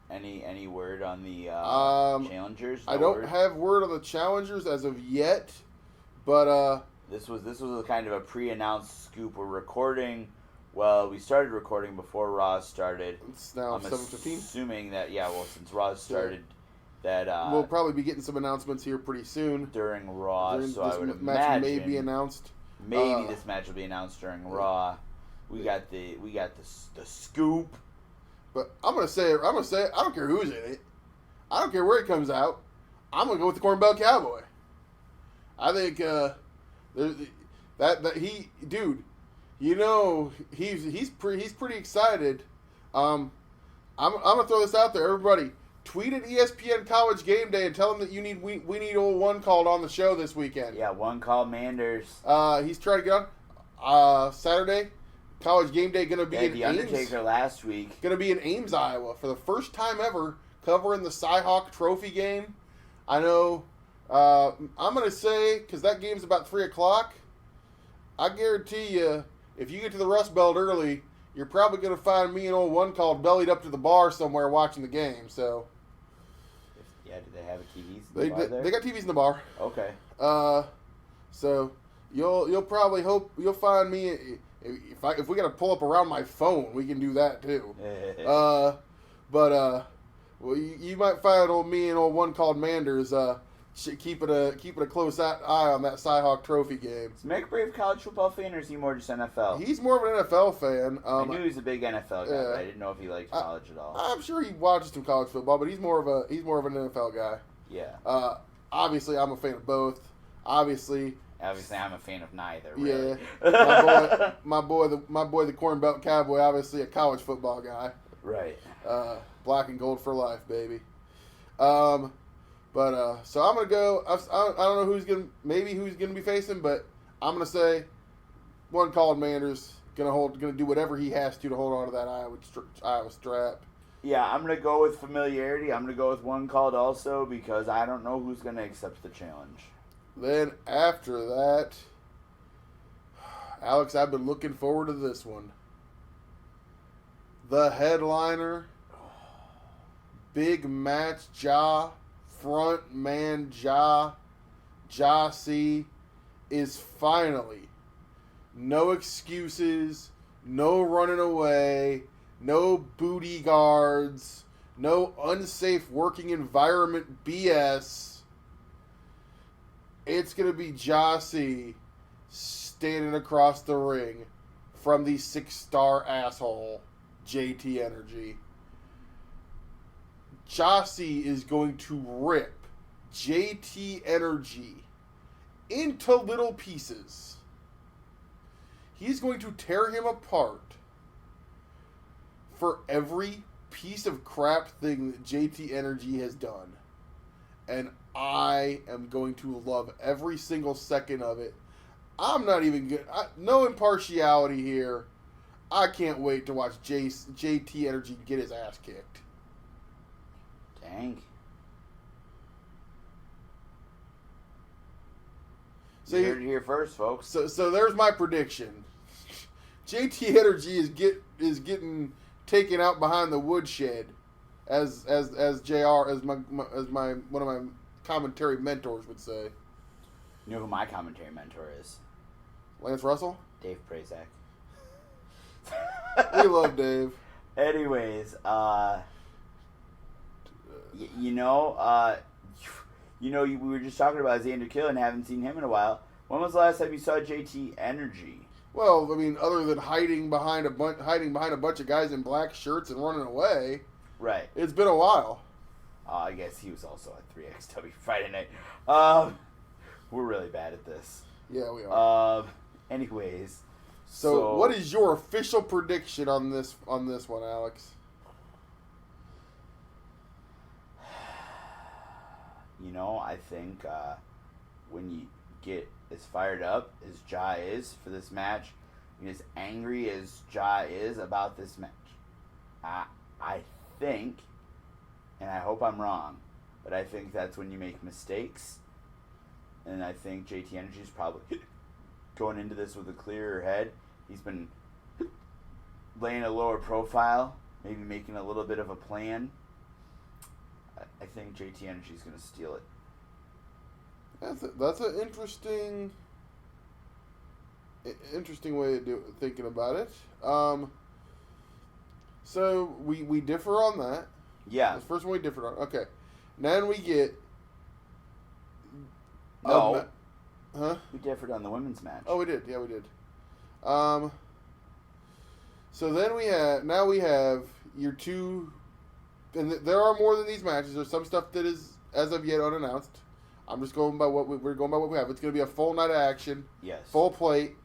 Any word on the challengers? No, I don't have word on the challengers as of yet, but this was a kind of a pre-announced scoop. We're recording. Well, we started recording before Raw started. It's now 7:15. Assuming that since Raw started, that we'll probably be getting some announcements here pretty soon during Raw. So I would imagine match may be announced. Maybe this match will be announced during Raw. We got the scoop. But I'm gonna say it. I don't care who's in it. I don't care where it comes out. I'm gonna go with the Cornbelt Cowboy. I think he's pretty excited. I'm gonna throw this out there, everybody. Tweet at ESPN College Game Day and tell them that we need old one called on the show this weekend. Yeah, one call Manders. He's trying to get on Saturday. College Game Day going to be in the Undertaker Ames. Last week. Going to be in Ames, Iowa for the first time ever, covering the Cy-Hawk Trophy game. I know. I'm going to say, because that game's about 3 o'clock, I guarantee you, if you get to the Rust Belt early, you're probably going to find me and old one called bellied up to the bar somewhere watching the game. So, yeah, do they have TVs? They got TVs in the bar. Okay. So you'll probably you'll find me if we got to pull up around my phone, we can do that too. Well, you might find me and old one called Manders. Keep it a close eye on that Cy-Hawk Trophy game. Is Mick Brave college football fan, or is he more just NFL? He's more of an NFL fan. I knew he was a big NFL guy, but I didn't know if he liked college at all. I'm sure he watches some college football, but he's more of an NFL guy. Yeah. Obviously, I'm a fan of both. Obviously, I'm a fan of neither. Really. Yeah. my boy, the Cornbelt Cowboy. Obviously, a college football guy. Right. Black and gold for life, baby. So I'm gonna go. I don't know who's gonna be facing, but I'm gonna say one called Manders gonna do whatever he has to hold on to that Iowa strap. Yeah, I'm gonna go with familiarity. I'm gonna go with one called also because I don't know who's gonna accept the challenge. Then after that, Alex, I've been looking forward to this one. The headliner, big match, front man Jah-C is finally, no excuses, no running away, no booty guards, no unsafe working environment BS. It's going to be Jah-C standing across the ring from the 6-star asshole, JT Energy. Jah-C is going to rip JT Energy into little pieces. He's going to tear him apart for every piece of crap thing that JT Energy has done. And I am going to love every single second of it. I'm not even good. No impartiality here. I can't wait to watch JT Energy get his ass kicked. Dang. So you heard it here first, folks. So there's my prediction. JT Energy is getting taken out behind the woodshed, as JR as my one of my commentary mentors would say. You know who my commentary mentor is? Lance Russell? Dave Prazak. We love Dave. Anyways, we were just talking about Xander Killen. Haven't seen him in a while. When was the last time you saw JT Energy? Well, I mean, other than hiding behind a bunch of guys in black shirts and running away, right? It's been a while. I guess he was also at 3XW Friday night. We're really bad at this. Yeah, we are. Anyways, so what is your official prediction on this one, Alex? I think when you get as fired up as Jah is for this match, and as angry as Jah is about this match, I think, and I hope I'm wrong, but I think that's when you make mistakes, and I think JT Energy is probably going into this with a clearer head. He's been laying a lower profile, maybe making a little bit of a plan. I think JT Energy is going to steal it. That's an interesting way of thinking about it. So we differ on that. Yeah. The first one we differed on. Okay. Then we get. No. Huh? We differed on the women's match. Oh, we did. Yeah, we did. So then we have your two, and there are more than these matches. There's some stuff that is as of yet unannounced. I'm just going by we're going by what we have. It's going to be a full night of action. Yes. Full plate.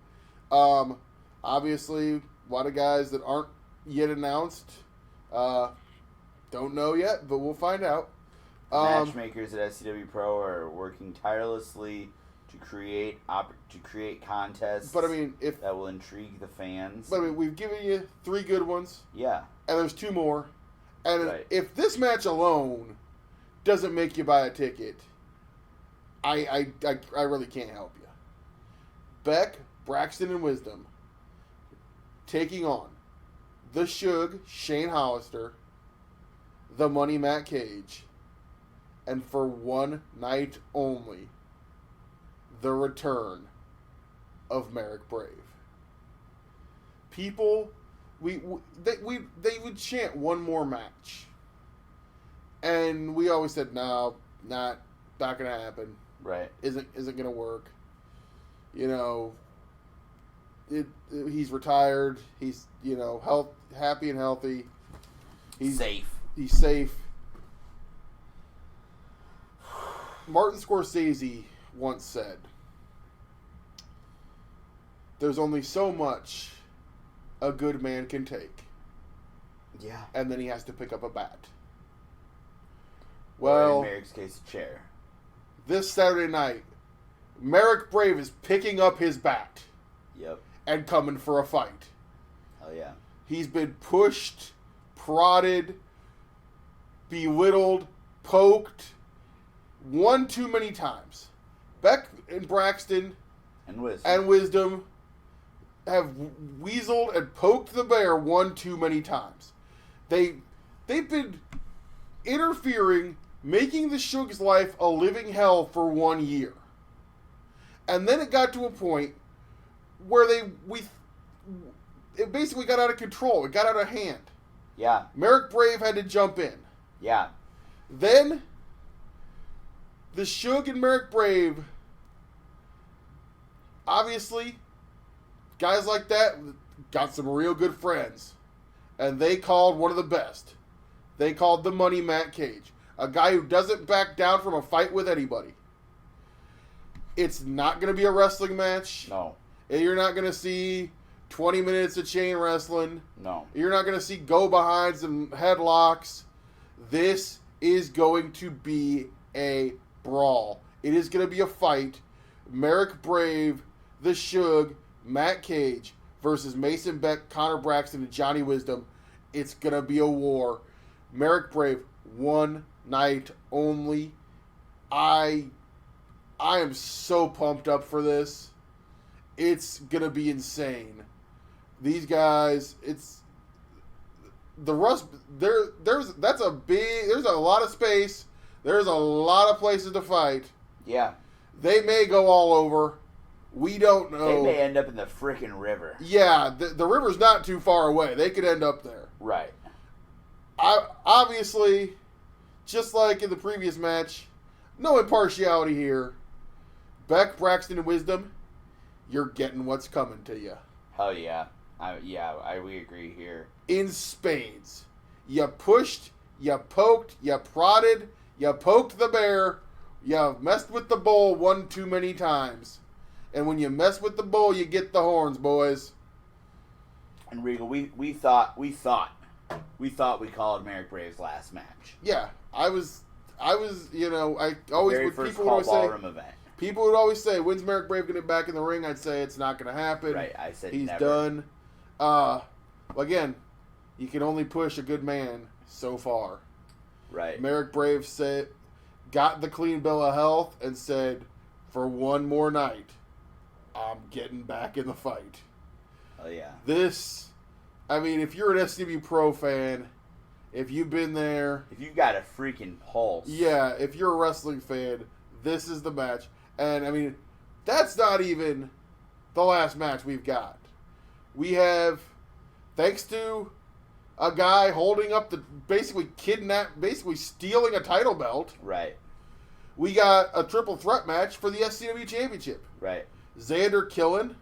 Obviously, a lot of guys that aren't yet announced. Don't know yet, but we'll find out. Matchmakers at SCWPro are working tirelessly to create contests. But I mean, that will intrigue the fans. But I mean, we've given you 3 good ones. Yeah. And there's 2 more. And right. If this match alone doesn't make you buy a ticket, I really can't help you. Beck, Braxton, and Wisdom taking on the Suge, Shane Hollister, the Money Matt Cage, and for one night only, the return of Merrick Brave. People, they would chant one more match, and we always said no, not gonna happen. Right? Isn't gonna work. He's retired. He's happy and healthy. He's safe. He's safe. Martin Scorsese once said, "There's only so much a good man can take." Yeah. And then he has to pick up a bat. Or Well, in Merrick's case, a chair. This Saturday night, Merrick Brave is picking up his bat. Yep. And coming for a fight. Hell yeah. He's been pushed, prodded, belittled, poked, one too many times. Beck and Braxton and Wisdom have weaseled and poked the bear one too many times. They've been interfering, making the Suge's life a living hell for 1 year. And then it got to a point where it basically got out of control. It got out of hand. Yeah. Merrick Brave had to jump in. Yeah. Then the Suge and Merrick Brave, obviously, guys like that got some real good friends. And they called one of the best. They called the Money Matt Cage. A guy who doesn't back down from a fight with anybody. It's not going to be a wrestling match. No. You're not going to see 20 minutes of chain wrestling. No. You're not going to see go-behinds and headlocks. This is going to be a brawl. It is going to be a fight. Merrick Brave, The Shug, Matt Cage versus Mason Beck, Connor Braxton, and Johnny Wisdom. It's going to be a war. Merrick Brave, one night only. I am so pumped up for this. It's going to be insane. These guys, it's the Rust there's a lot of space. There's a lot of places to fight. Yeah. They may go all over. We don't know. They may end up in the frickin' river. Yeah, the river's not too far away. They could end up there. Right. Obviously, just like in the previous match, no impartiality here. Beck, Braxton, and Wisdom, you're getting what's coming to you. Hell yeah. We agree here. In spades. You pushed, you poked, you prodded, you poked the bear, you messed with the bull one too many times. And when you mess with the bull, you get the horns, boys. And Regal, we thought we called Merrick Brave's last match. Yeah, I was, I always Very would, first people would always say, ballroom event. people would always say, when's Merrick Brave going to get back in the ring? I'd say it's not going to happen. Right, I said he's never. done. Again, you can only push a good man so far. Right. Merrick Brave got the clean bill of health and said, for one more night, I'm getting back in the fight. Oh yeah. If you're an SCWPro fan, if you've been there, if you've got a freaking pulse. yeah, if you're a wrestling fan, this is the match. And that's not even the last match we've got. We have, thanks to a guy holding up basically stealing a title belt. Right. We got a triple threat match for the SCW Championship. Right. Xander Killen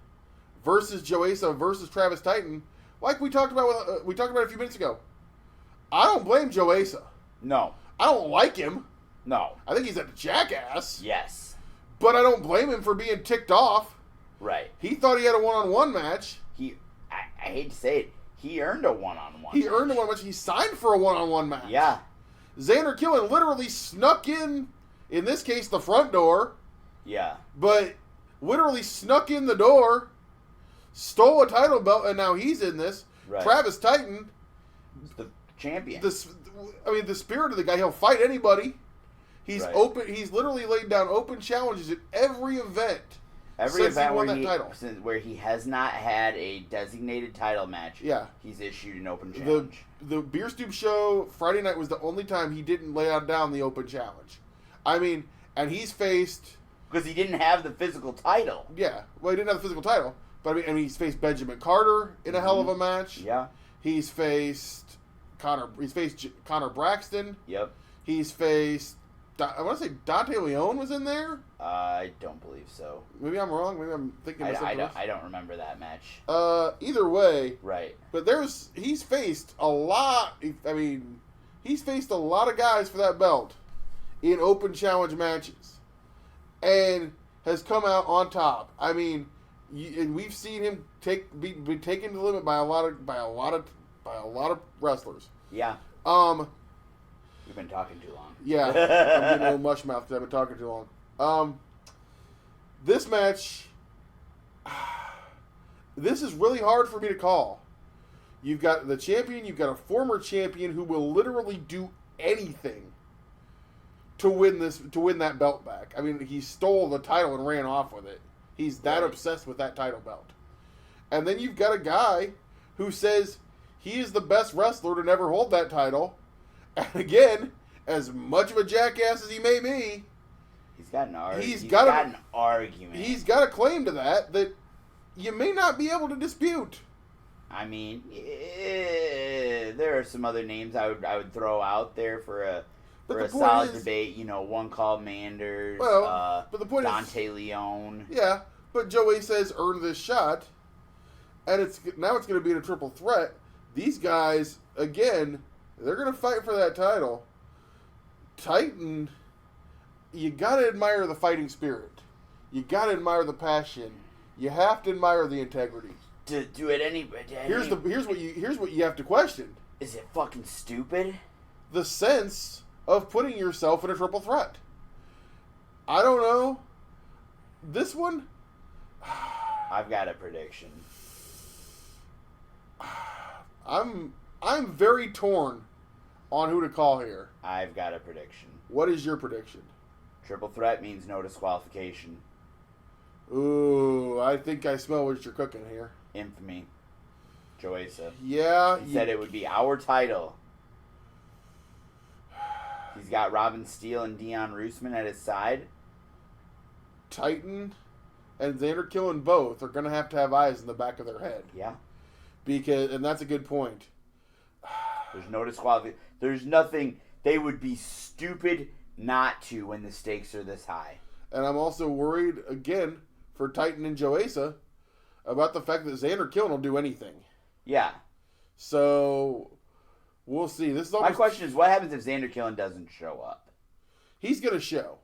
versus Joesa versus Travis Titan. Like we talked about a few minutes ago. I don't blame Joesa. No. I don't like him. No. I think he's a jackass. Yes. But I don't blame him for being ticked off. Right. He thought he had a one-on-one match. I hate to say it, he earned a one-on-one. He earned a one-on-one match. He signed for a one-on-one match. Yeah. Xander Killen literally snuck in this case, the front door. Yeah. But literally snuck in the door, stole a title belt, and now he's in this. Right. Travis Titan, the champion. the spirit of the guy. He'll fight anybody. He's right. open. He's literally laid down open challenges at every event. Every since event he won that title. where he has not had a designated title match, yeah, he's issued an open challenge. The Beer Stoop show Friday night was the only time he didn't lay down the open challenge. And he's faced, because he didn't have the physical title. Yeah, well, he didn't have the physical title, but he's faced Benjamin Carter in a hell of a match. Yeah, he's faced Connor Braxton. Yep. He's faced, I want to say Dante Leone was in there. I don't believe so. Maybe I'm wrong. Maybe I'm thinking of something else. I don't remember that match. Either way. Right. But he's faced a lot. He's faced a lot of guys for that belt in open challenge matches, and has come out on top. And we've seen him be taken to the limit by a lot of wrestlers. Yeah. We've been talking too long. Yeah, I'm getting a little mush mouth because I've been talking too long. This match, this is really hard for me to call. You've got the champion, you've got a former champion who will literally do anything to win that belt back. He stole the title and ran off with it. He's that obsessed with that title belt. And then you've got a guy who says he is the best wrestler to never hold that title. And again, as much of a jackass as he may be, he's got an argument. He's got a claim to that you may not be able to dispute. There are some other names I would throw out there for a solid debate. One called Manders. Well, but the point Dante Leone. Yeah, but Joey says earn this shot, and it's going to be in a triple threat. These guys again, they're going to fight for that title. Titan, you got to admire the fighting spirit. You got to admire the passion. You have to admire the integrity. To do it here's what you have to question. Is it fucking stupid? The sense of putting yourself in a triple threat. I don't know. This one? I've got a prediction. I'm very torn on who to call here. I've got a prediction. What is your prediction? Triple threat means no disqualification. Ooh, I think I smell what you're cooking here. Infamy. Joesa. Yeah. He said it would be our title. He's got Robin Steele and Dion Roosman at his side. Titan and Xander Killen both are going to have eyes in the back of their head. Yeah. And that's a good point. There's no disqualification. There's nothing. They would be stupid not to when the stakes are this high. And I'm also worried, again, for Titan and Joesa about the fact that Xander Killen will do anything. Yeah. So, we'll see. This is almost, my question is, what happens if Xander Killen doesn't show up? He's going to show.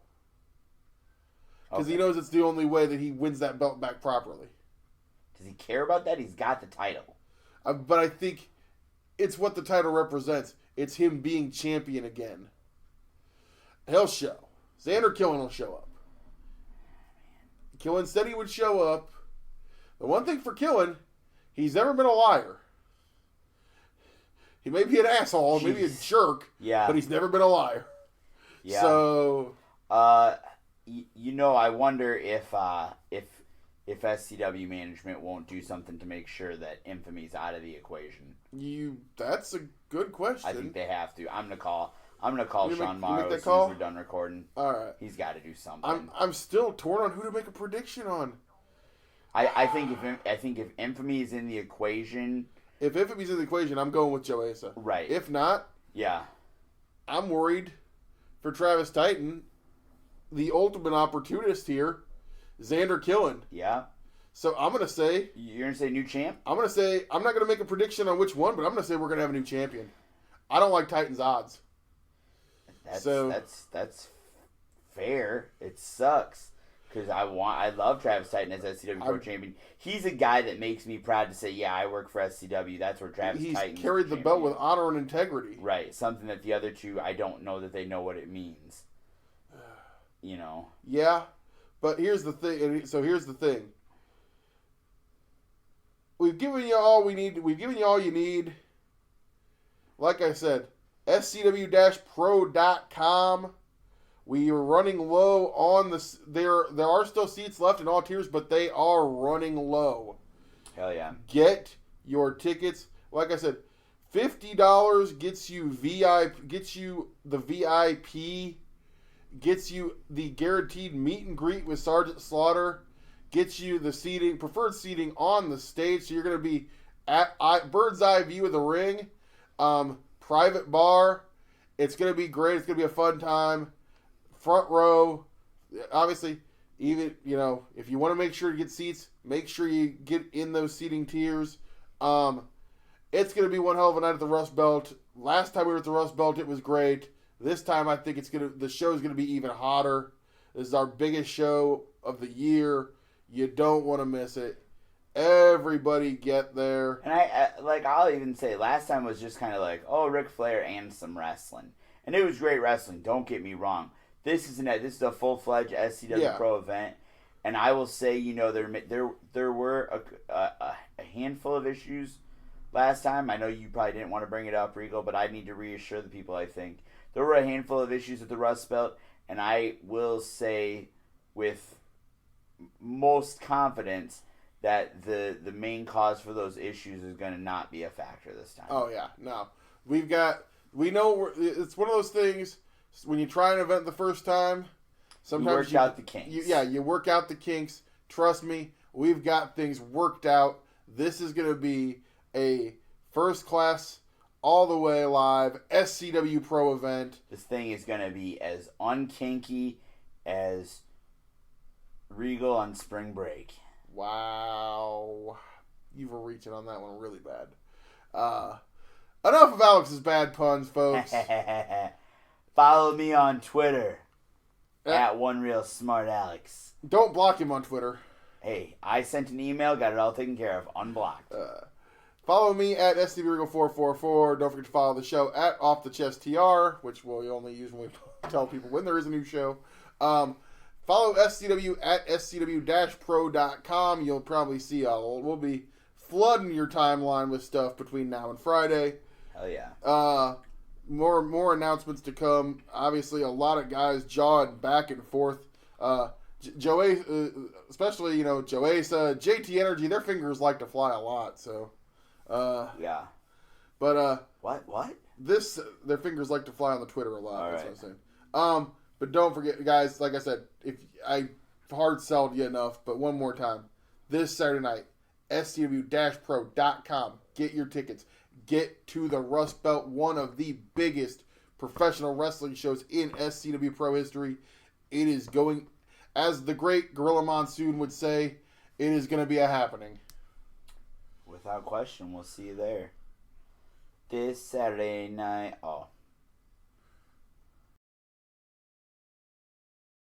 Because he knows it's the only way that he wins that belt back properly. Does he care about that? He's got the title. But I think it's what the title represents. It's him being champion again. He'll show. Xander Killen will show up. Killen said he would show up. The one thing for Killen, he's never been a liar. He may be an asshole, maybe a jerk, but he's never been a liar. Yeah. So, I wonder if SCW management won't do something to make sure that Infamy's out of the equation. That's a good question. I think they have to. I'm gonna call Sean Morrow as soon as we're done recording. All right. He's got to do something. I'm still torn on who to make a prediction on. I think if Infamy is in the equation. If Infamy's in the equation, I'm going with Joesa. Right. If not, I'm worried for Travis Titan, the ultimate opportunist here, Xander Killen. Yeah. So I'm going to say... You're going to say new champ? I'm going to say... I'm not going to make a prediction on which one, but I'm going to say we're going to have a new champion. I don't like Titan's odds. That's fair. It sucks. Because I love Travis Titan as SCWPro champion. He's a guy that makes me proud to say, yeah, I work for SCW. That's where Travis Titan. He's carried the belt with honor and integrity. Right. Something that the other two, I don't know that they know what it means. Yeah, but here's the thing. So here's the thing. We've given you all we need. We've given you all you need. Like I said, SCW-Pro.com. We are running low on this. There are still seats left in all tiers, but they are running low. Hell yeah! Get your tickets. Like I said, $50 gets you VIP. Gets you the VIP. Gets you the guaranteed meet and greet with Sergeant Slaughter. Gets you the preferred seating on the stage. So you're going to be at bird's eye view of the ring. Private bar. It's going to be great. It's going to be a fun time. Front row. Obviously, even, if you want to make sure to get seats, make sure you get in those seating tiers. It's going to be one hell of a night at the Rust Belt. Last time we were at the Rust Belt, it was great. This time, I think the show is going to be even hotter. This is our biggest show of the year. You don't want to miss it. Everybody get there. And I'll even say, last time was just kind of like, Ric Flair and some wrestling, and it was great wrestling. Don't get me wrong. This is a full-fledged SCWPro event, and I will say, there were a handful of issues last time. I know you probably didn't want to bring it up, Regal, but I need to reassure the people. I think there were a handful of issues with the Rust Belt, and I will say with most confidence that the main cause for those issues is going to not be a factor this time. Oh, yeah. No. We know it's one of those things, when you try an event the first time, sometimes you work out the kinks. You work out the kinks. Trust me, we've got things worked out. This is going to be a first class, all the way live SCWPro event. This thing is going to be as unkinky as Regal on spring break. Wow. You were reaching on that one really bad. Enough of Alex's bad puns, folks. Follow me on Twitter at OneRealSmartAlex. Don't block him on Twitter. Hey, I sent an email, got it all taken care of, unblocked. Follow me at SCWRegal444. Don't forget to follow the show at Off the Chest TR, which we'll only use when we tell people when there is a new show. Follow SCW at SCW-Pro.com. You'll probably see we'll be flooding your timeline with stuff between now and Friday. Hell yeah. More announcements to come. Obviously, a lot of guys jawing back and forth. Joey, especially, Joesa, JT Energy, their fingers like to fly a lot. So, yeah. But what? Their fingers like to fly on the Twitter a lot. All that's right. what I'm saying. But don't forget, guys. Like I said, if I hard sold you enough, but one more time, this Saturday night, SCW-Pro.com. Get your tickets. Get to the Rust Belt, one of the biggest professional wrestling shows in SCW Pro history. It is going, as the great Gorilla Monsoon would say, it is going to be a happening. Without question, we'll see you there. This Saturday night. Oh.